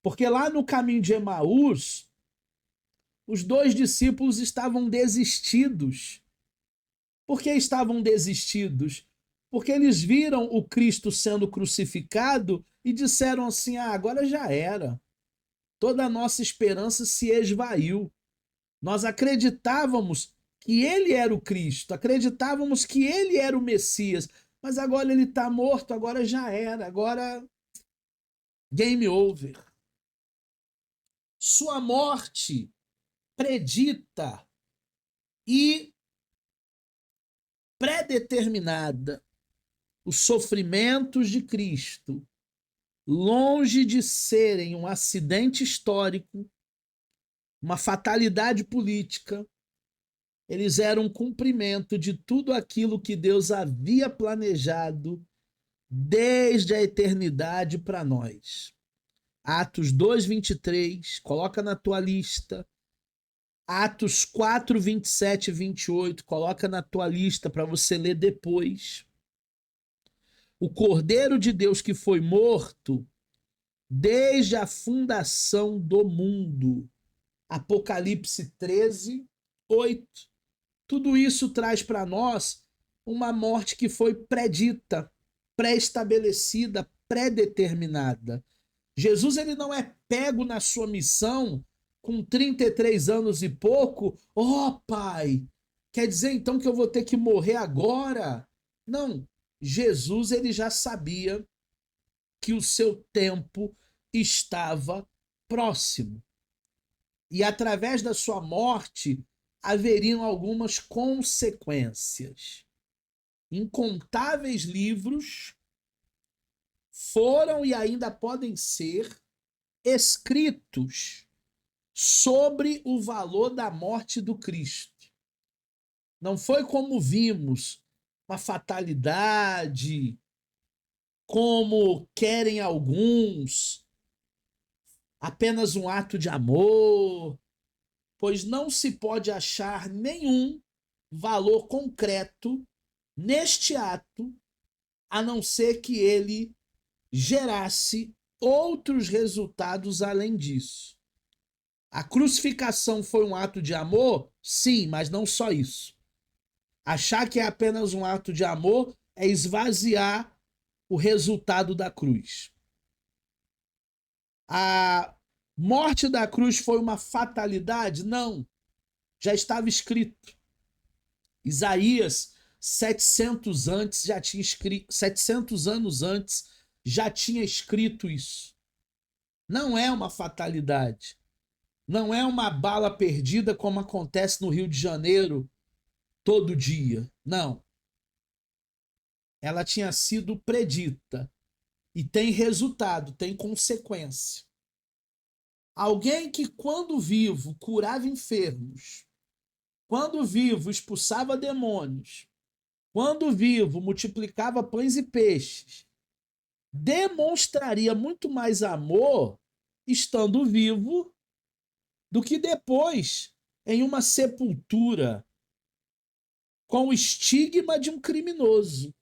Porque lá no caminho de Emaús, os dois discípulos estavam desistidos. Por que estavam desistidos? Porque eles viram o Cristo sendo crucificado e disseram assim: ah, agora já era. Toda a nossa esperança se esvaiu. Nós acreditávamos que ele era o Cristo, acreditávamos que ele era o Messias, mas agora ele está morto, agora já era, agora game over. Sua morte predita e pré-determinada, os sofrimentos de Cristo, longe de serem um acidente histórico, uma fatalidade política, eles eram um cumprimento de tudo aquilo que Deus havia planejado desde a eternidade para nós. Atos 2:23, coloca na tua lista. Atos 4, 27 e 28, coloca na tua lista para você ler depois. O Cordeiro de Deus que foi morto desde a fundação do mundo. Apocalipse 13, 8. Tudo isso traz para nós uma morte que foi predita, pré-estabelecida, pré-determinada. Jesus ele não é pego na sua missão com 33 anos e pouco. Oh, pai, quer dizer então que eu vou ter que morrer agora? Não, Jesus ele já sabia que o seu tempo estava próximo. E através da sua morte haveriam algumas consequências. Incontáveis livros foram e ainda podem ser escritos sobre o valor da morte do Cristo. Não foi como vimos, uma fatalidade, como querem alguns, apenas um ato de amor, pois não se pode achar nenhum valor concreto neste ato, a não ser que ele gerasse outros resultados além disso. A crucificação foi um ato de amor? Sim, mas não só isso. Achar que é apenas um ato de amor é esvaziar o resultado da cruz. A morte da cruz foi uma fatalidade? Não. já estava escrito. Isaías, 700 antes, já tinha escrito, 700 anos antes, já tinha escrito isso. Não é uma fatalidade. Não é uma bala perdida como acontece no Rio de Janeiro todo dia. Não. Ela tinha sido predita e tem resultado, tem consequência. Alguém que, quando vivo, curava enfermos, quando vivo, expulsava demônios, quando vivo, multiplicava pães e peixes, demonstraria muito mais amor estando vivo do que depois em uma sepultura com o estigma de um criminoso.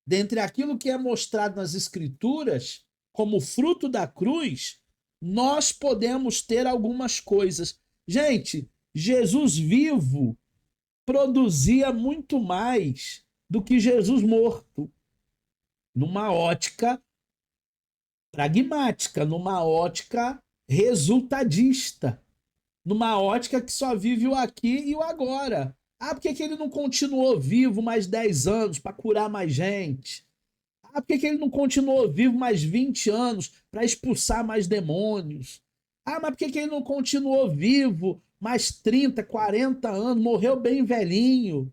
Dentre aquilo que é mostrado nas Escrituras como fruto da cruz, nós podemos ter algumas coisas. Gente, Jesus vivo produzia muito mais do que Jesus morto, numa ótica pragmática, numa ótica resultadista, numa ótica que só vive o aqui e o agora. Ah, por que ele não continuou vivo mais 10 anos para curar mais gente? Ah, por que ele não continuou vivo mais 20 anos para expulsar mais demônios? Ah, mas por que ele não continuou vivo mais 30, 40 anos, morreu bem velhinho,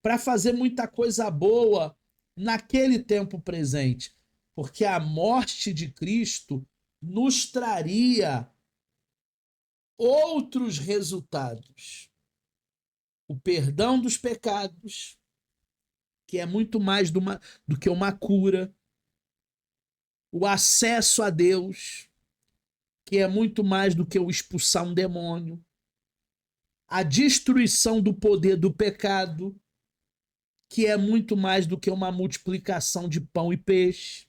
para fazer muita coisa boa naquele tempo presente? Porque a morte de Cristo nos traria outros resultados. O perdão dos pecados, que é muito mais do que uma cura. O acesso a Deus, que é muito mais do que o expulsar um demônio. A destruição do poder do pecado, que é muito mais do que uma multiplicação de pão e peixe.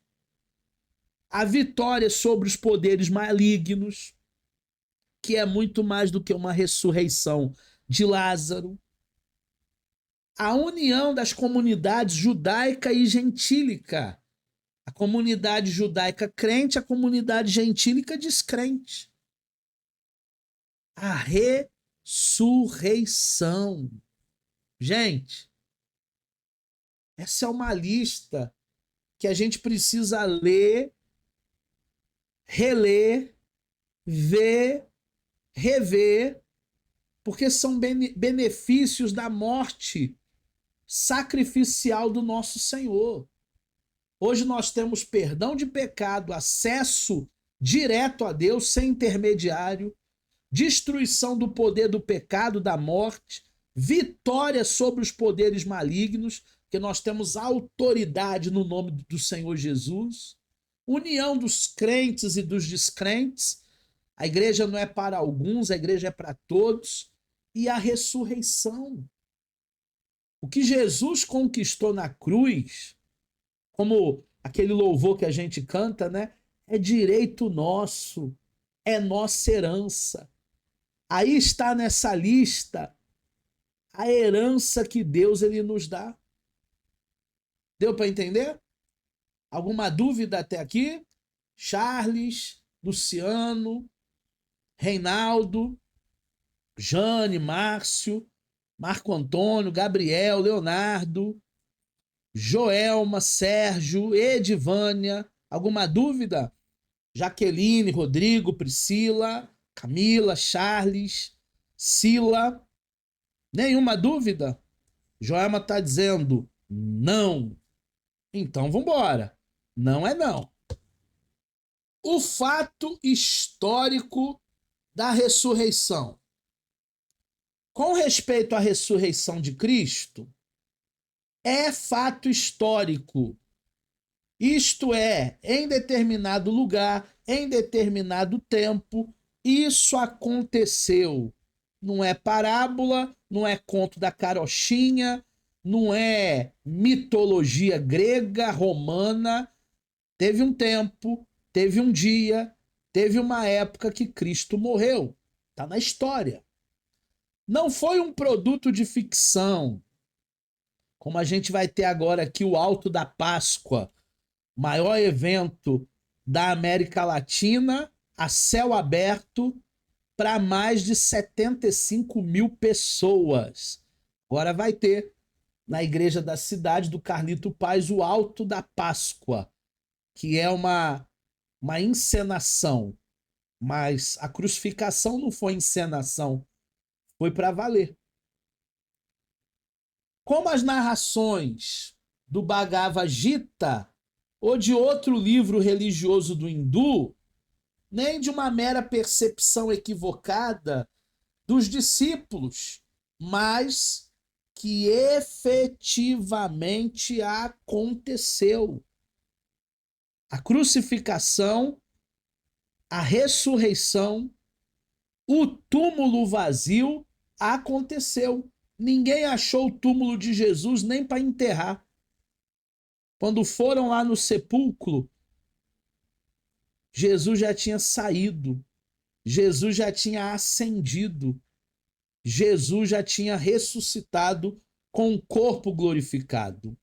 A vitória sobre os poderes malignos, que é muito mais do que uma ressurreição de Lázaro. A união das comunidades judaica e gentílica. A comunidade judaica crente, a comunidade gentílica descrente. A ressurreição. Gente, essa é uma lista que a gente precisa ler, reler, ver, rever, porque são benefícios da morte sacrificial do nosso Senhor. Hoje nós temos perdão de pecado, acesso direto a Deus, sem intermediário, destruição do poder do pecado, da morte, vitória sobre os poderes malignos, que nós temos autoridade no nome do Senhor Jesus, união dos crentes e dos descrentes. A igreja não é para alguns, a igreja é para todos. E a ressurreição. O que Jesus conquistou na cruz, como aquele louvor que a gente canta, né? É direito nosso, é nossa herança. Aí está nessa lista a herança que Deus ele nos dá. Deu para entender? Alguma dúvida até aqui? Charles, Luciano, Reinaldo, Jane, Márcio, Marco Antônio, Gabriel, Leonardo, Joelma, Sérgio, Edivânia. Alguma dúvida? Jaqueline, Rodrigo, Priscila, Camila, Charles, Sila. Nenhuma dúvida? Joelma está dizendo não. Então vamos embora. Não é não. O fato histórico da ressurreição. Com respeito à ressurreição de Cristo, é fato histórico. Isto é, em determinado lugar, em determinado tempo, isso aconteceu. Não é parábola, não é conto da carochinha, não é mitologia grega, romana. Teve um tempo, teve um dia, teve uma época que Cristo morreu. Está na história. Não foi um produto de ficção, como a gente vai ter agora aqui o Alto da Páscoa, maior evento da América Latina, a céu aberto, para mais de 75 mil pessoas. Agora vai ter na igreja da cidade do Carlito Paz o Alto da Páscoa, que é uma encenação, mas a crucificação não foi encenação, foi para valer. Como as narrações do Bhagavad Gita ou de outro livro religioso do hindu, nem de uma mera percepção equivocada dos discípulos, mas que efetivamente aconteceu. A crucificação, a ressurreição, o túmulo vazio aconteceu. Ninguém achou o túmulo de Jesus nem para enterrar. Quando foram lá no sepulcro, Jesus já tinha saído, Jesus já tinha ascendido, Jesus já tinha ressuscitado com o corpo glorificado.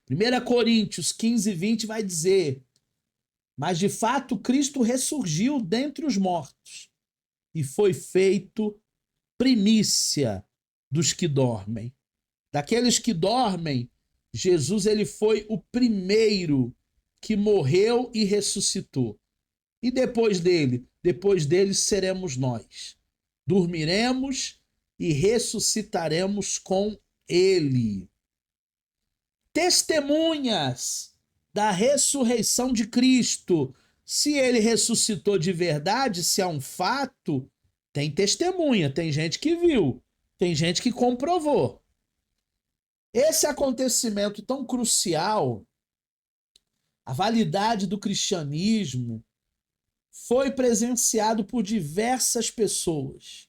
1 Coríntios 15:20 vai dizer: mas de fato Cristo ressurgiu dentre os mortos e foi feito primícia dos que dormem. Daqueles que dormem, Jesus ele foi o primeiro que morreu e ressuscitou. E depois dele seremos nós. Dormiremos e ressuscitaremos com ele. Testemunhas da ressurreição de Cristo. Se ele ressuscitou de verdade, se é um fato, tem testemunha, tem gente que viu, tem gente que comprovou. Esse acontecimento tão crucial, a validade do cristianismo, foi presenciado por diversas pessoas.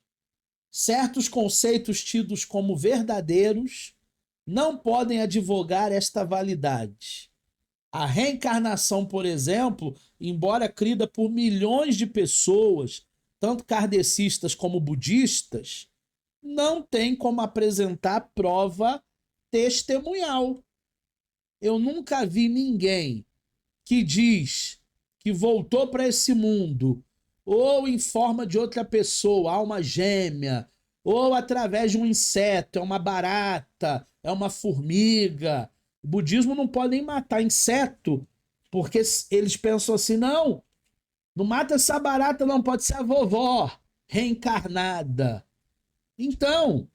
Certos conceitos tidos como verdadeiros não podem advogar esta validade. A reencarnação, por exemplo, embora crida por milhões de pessoas, tanto kardecistas como budistas, não tem como apresentar prova testemunhal. Eu nunca vi ninguém que diz que voltou para esse mundo, ou em forma de outra pessoa, alma gêmea, ou através de um inseto, é uma barata, é uma formiga. O budismo não pode nem matar inseto, porque eles pensam assim, não mata essa barata não, pode ser a vovó reencarnada. Então,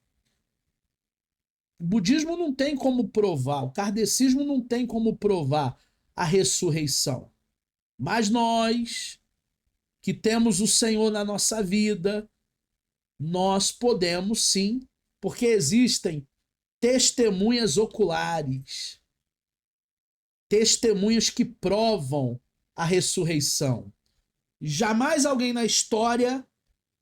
o budismo não tem como provar, o kardecismo não tem como provar a ressurreição. Mas nós, que temos o Senhor na nossa vida, nós podemos sim, porque existem testemunhas oculares, testemunhas que provam a ressurreição. Jamais alguém na história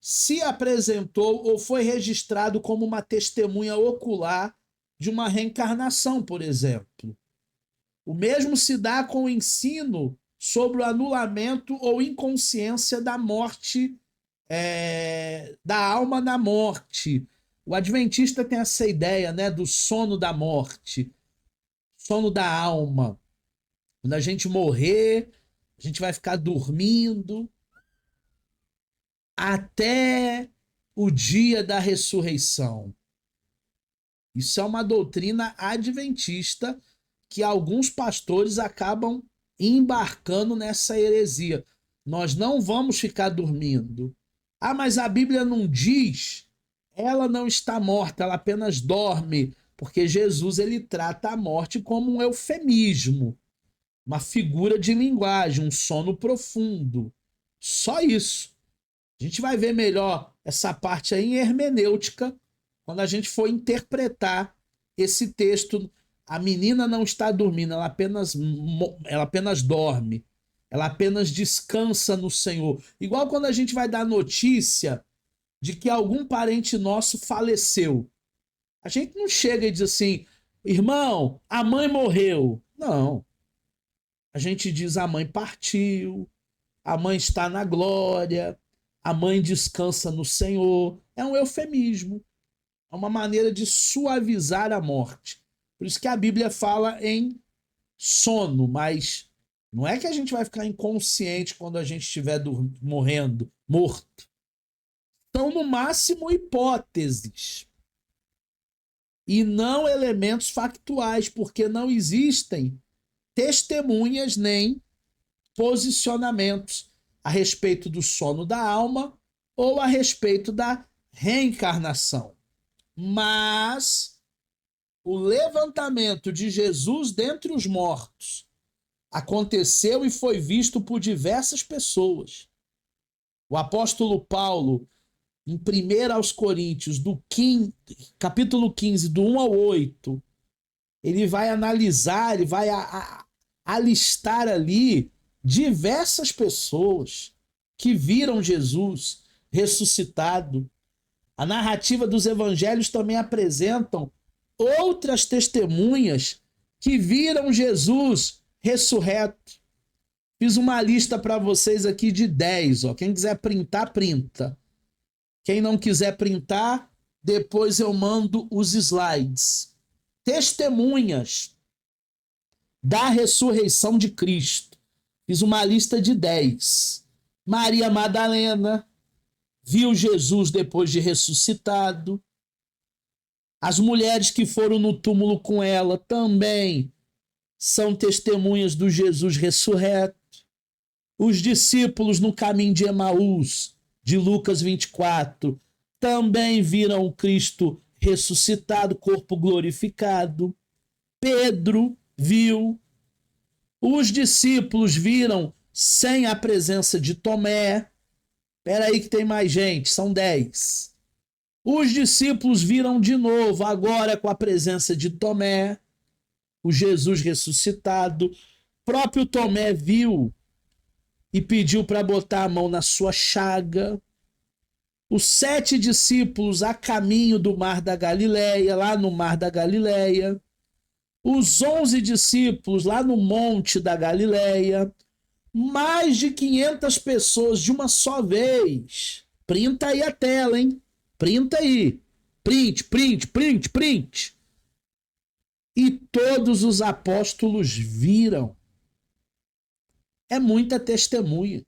se apresentou ou foi registrado como uma testemunha ocular de uma reencarnação, por exemplo. O mesmo se dá com o ensino sobre o anulamento ou inconsciência da morte, da alma na morte. O adventista tem essa ideia, né, do sono da morte, sono da alma. Quando a gente morrer, a gente vai ficar dormindo até o dia da ressurreição. Isso é uma doutrina adventista que alguns pastores acabam embarcando nessa heresia. Nós não vamos ficar dormindo. Ah, mas a Bíblia não diz. Ela não está morta, ela apenas dorme, porque Jesus ele trata a morte como um eufemismo, uma figura de linguagem, um sono profundo. Só isso. A gente vai ver melhor essa parte aí em hermenêutica, quando a gente for interpretar esse texto. A menina não está dormindo, ela apenas dorme, ela apenas descansa no Senhor. Igual quando a gente vai dar notícia de que algum parente nosso faleceu. A gente não chega e diz assim, irmão, a mãe morreu. Não. A gente diz a mãe partiu, a mãe está na glória, a mãe descansa no Senhor. É um eufemismo. É uma maneira de suavizar a morte. Por isso que a Bíblia fala em sono, mas não é que a gente vai ficar inconsciente quando a gente estiver morrendo, morto. são no máximo hipóteses e não elementos factuais, porque não existem testemunhas nem posicionamentos a respeito do sono da alma ou a respeito da reencarnação. Mas o levantamento de Jesus dentre os mortos aconteceu e foi visto por diversas pessoas. O apóstolo Paulo, em 1 aos Coríntios, capítulo 15, do 1 ao 8, ele vai analisar, ele vai alistar ali diversas pessoas que viram Jesus ressuscitado. A narrativa dos evangelhos também apresentam outras testemunhas que viram Jesus ressurreto. Fiz uma lista para vocês aqui de 10. Ó. Quem quiser printar, printa. Quem não quiser printar, depois eu mando os slides. Testemunhas da ressurreição de Cristo. Fiz uma lista de 10. Maria Madalena viu Jesus depois de ressuscitado. As mulheres que foram no túmulo com ela também são testemunhas do Jesus ressurreto. Os discípulos no caminho de Emaús, de Lucas 24, também viram o Cristo ressuscitado, corpo glorificado. Pedro viu. Os discípulos viram sem a presença de Tomé. Espera aí que tem mais gente, são 10. Os discípulos viram de novo, agora com a presença de Tomé, o Jesus ressuscitado. Próprio Tomé viu e pediu para botar a mão na sua chaga. Os 7 discípulos a caminho do Mar da Galileia, lá no Mar da Galileia. Os 11 discípulos lá no Monte da Galileia. Mais de 500 pessoas de uma só vez. Printa aí a tela, hein? Printa aí. Print, print, print, print. E todos os apóstolos viram. É muita testemunha.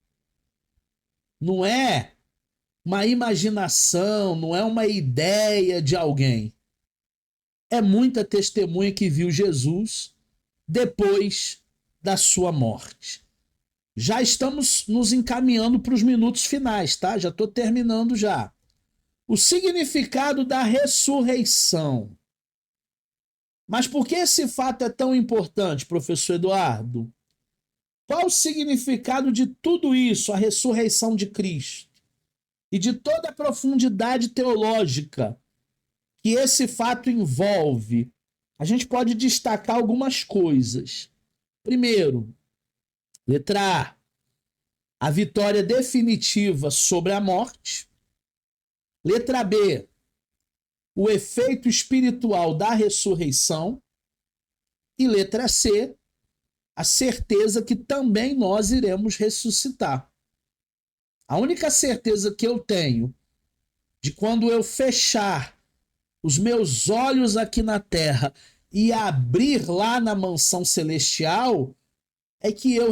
Não é uma imaginação, não é uma ideia de alguém. É muita testemunha que viu Jesus depois da sua morte. Já estamos nos encaminhando para os minutos finais, tá? Já estou terminando já. O significado da ressurreição. Mas por que esse fato é tão importante, professor Eduardo? Qual o significado de tudo isso, a ressurreição de Cristo? E de toda a profundidade teológica que esse fato envolve? A gente pode destacar algumas coisas. Primeiro, letra A vitória definitiva sobre a morte. Letra B, o efeito espiritual da ressurreição. E letra C, a certeza que também nós iremos ressuscitar. A única certeza que eu tenho de quando eu fechar os meus olhos aqui na terra e abrir lá na mansão celestial é que eu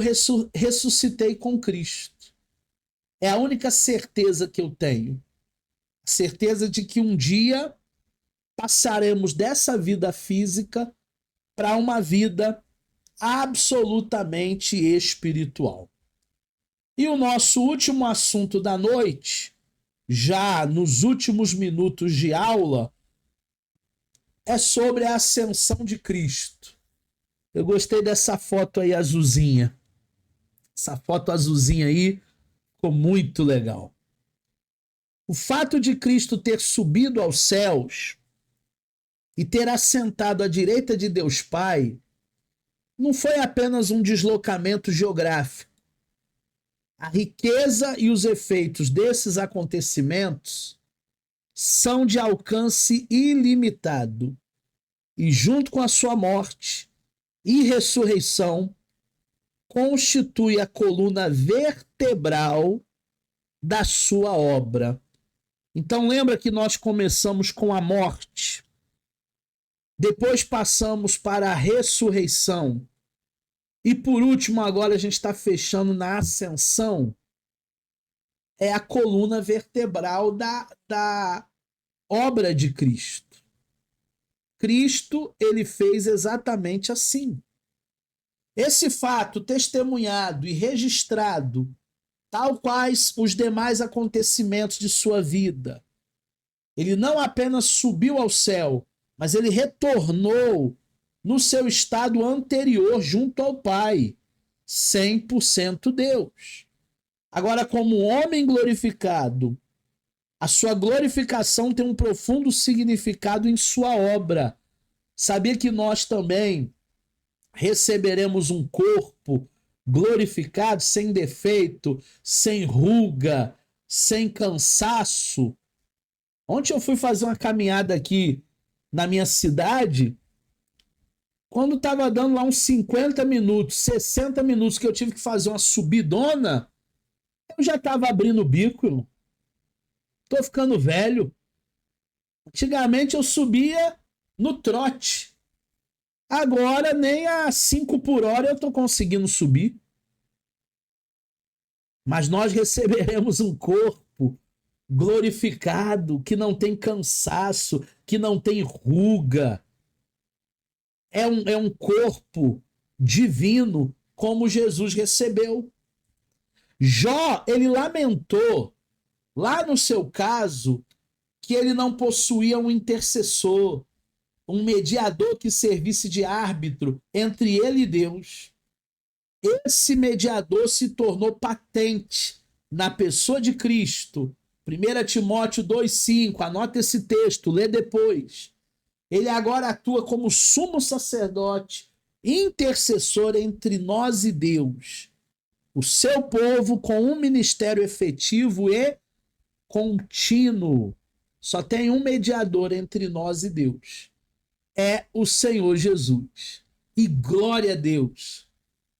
ressuscitei com Cristo. É a única certeza que eu tenho. A certeza de que um dia passaremos dessa vida física para uma vida absolutamente espiritual. E o nosso último assunto da noite, já nos últimos minutos de aula, é sobre a ascensão de Cristo. Eu gostei dessa foto aí azulzinha. Essa foto azulzinha aí ficou muito legal. O fato de Cristo ter subido aos céus e ter assentado à direita de Deus Pai não foi apenas um deslocamento geográfico. A riqueza e os efeitos desses acontecimentos são de alcance ilimitado e, junto com a sua morte e ressurreição, constitui a coluna vertebral da sua obra. Então lembra que nós começamos com a morte, depois passamos para a ressurreição e por último agora a gente está fechando na ascensão. é a coluna vertebral da obra de Cristo. Cristo, ele fez exatamente assim. Esse fato testemunhado e registrado, tal quais os demais acontecimentos de sua vida, ele não apenas subiu ao céu, mas ele retornou no seu estado anterior junto ao Pai, 100% Deus. Agora, como homem glorificado, a sua glorificação tem um profundo significado em sua obra. Sabia que nós também receberemos um corpo glorificado, sem defeito, sem ruga, sem cansaço? Ontem eu fui fazer uma caminhada aqui na minha cidade, quando estava dando lá uns 50 minutos, 60 minutos que eu tive que fazer uma subidona, eu já estava abrindo o bico, irmão. Tô ficando velho. Antigamente eu subia no trote. Agora nem a 5 por hora eu tô conseguindo subir. Mas nós receberemos um corpo glorificado, que não tem cansaço, que não tem ruga. É um corpo divino, como Jesus recebeu. Jó, ele lamentou, lá no seu caso, que ele não possuía um intercessor, um mediador que servisse de árbitro entre ele e Deus. Esse mediador se tornou patente na pessoa de Cristo. 1 Timóteo 2,5, anota esse texto, lê depois. Ele agora atua como sumo sacerdote, intercessor entre nós e Deus, o seu povo, com um ministério efetivo e contínuo. Só tem um mediador entre nós e Deus. É o Senhor Jesus. E glória a Deus,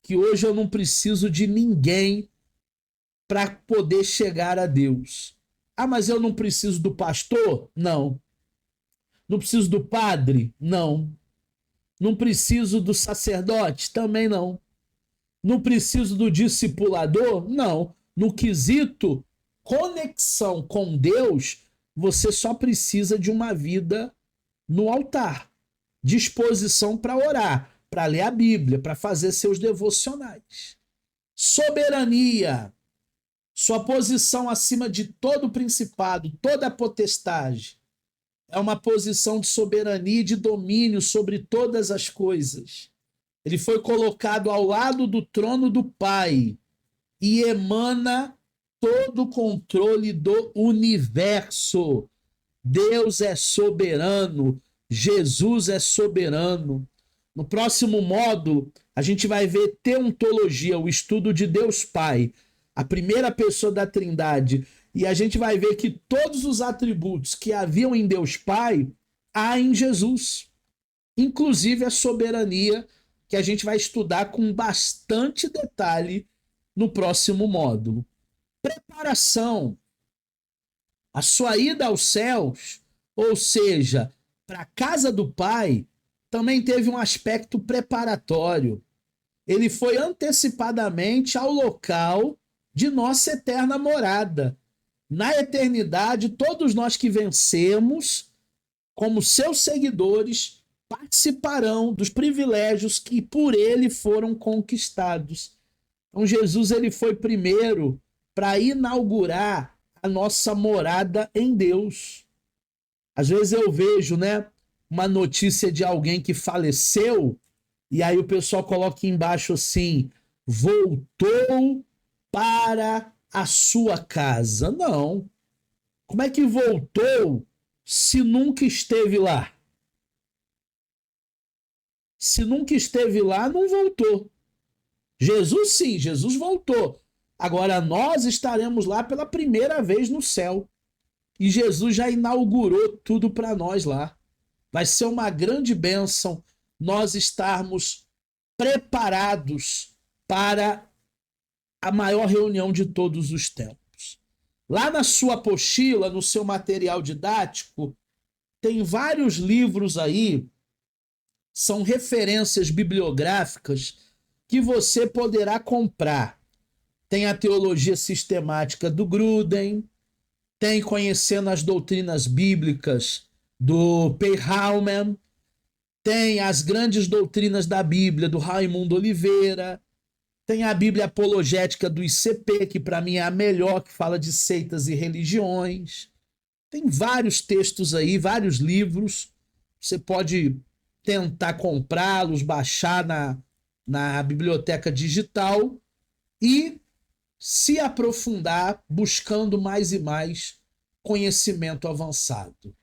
que hoje eu não preciso de ninguém para poder chegar a Deus. Ah, mas eu não preciso do pastor? Não. Não preciso do padre? Não. Não preciso do sacerdote? Também não. Não preciso do discipulador? Não. No quesito conexão com Deus, você só precisa de uma vida no altar, disposição para orar, para ler a Bíblia, para fazer seus devocionais. Soberania, sua posição acima de todo o principado, toda a potestade, é uma posição de soberania e de domínio sobre todas as coisas. Ele foi colocado ao lado do trono do Pai e emana todo o controle do universo. Deus é soberano, Jesus é soberano. No próximo módulo, a gente vai ver teontologia, o estudo de Deus Pai, a primeira pessoa da Trindade, e a gente vai ver que todos os atributos que haviam em Deus Pai, há em Jesus. Inclusive a soberania, que a gente vai estudar com bastante detalhe no próximo módulo. Preparação. A sua ida aos céus, ou seja, para a casa do Pai, também teve um aspecto preparatório. Ele foi antecipadamente ao local de nossa eterna morada. Na eternidade, todos nós que vencemos, como seus seguidores, participarão dos privilégios que por ele foram conquistados. Então Jesus, ele foi primeiro para inaugurar a nossa morada em Deus. Às vezes eu vejo, né, uma notícia de alguém que faleceu e aí o pessoal coloca embaixo assim: voltou para a sua casa. Não. Como é que voltou se nunca esteve lá? Se nunca esteve lá, não voltou. Jesus sim, Jesus voltou. Agora nós estaremos lá pela primeira vez no céu. E Jesus já inaugurou tudo para nós lá. Vai ser uma grande bênção nós estarmos preparados para a maior reunião de todos os tempos. Lá na sua apostila, no seu material didático, tem vários livros aí, são referências bibliográficas que você poderá comprar. tem a teologia sistemática do Gruden, tem Conhecendo as Doutrinas Bíblicas do Peyhauman, tem as Grandes Doutrinas da Bíblia do Raimundo Oliveira, tem a Bíblia Apologética do ICP, que para mim é a melhor, que fala de seitas e religiões. Tem vários textos aí, vários livros. Você pode tentar comprá-los, baixar na biblioteca digital e se aprofundar buscando mais e mais conhecimento avançado.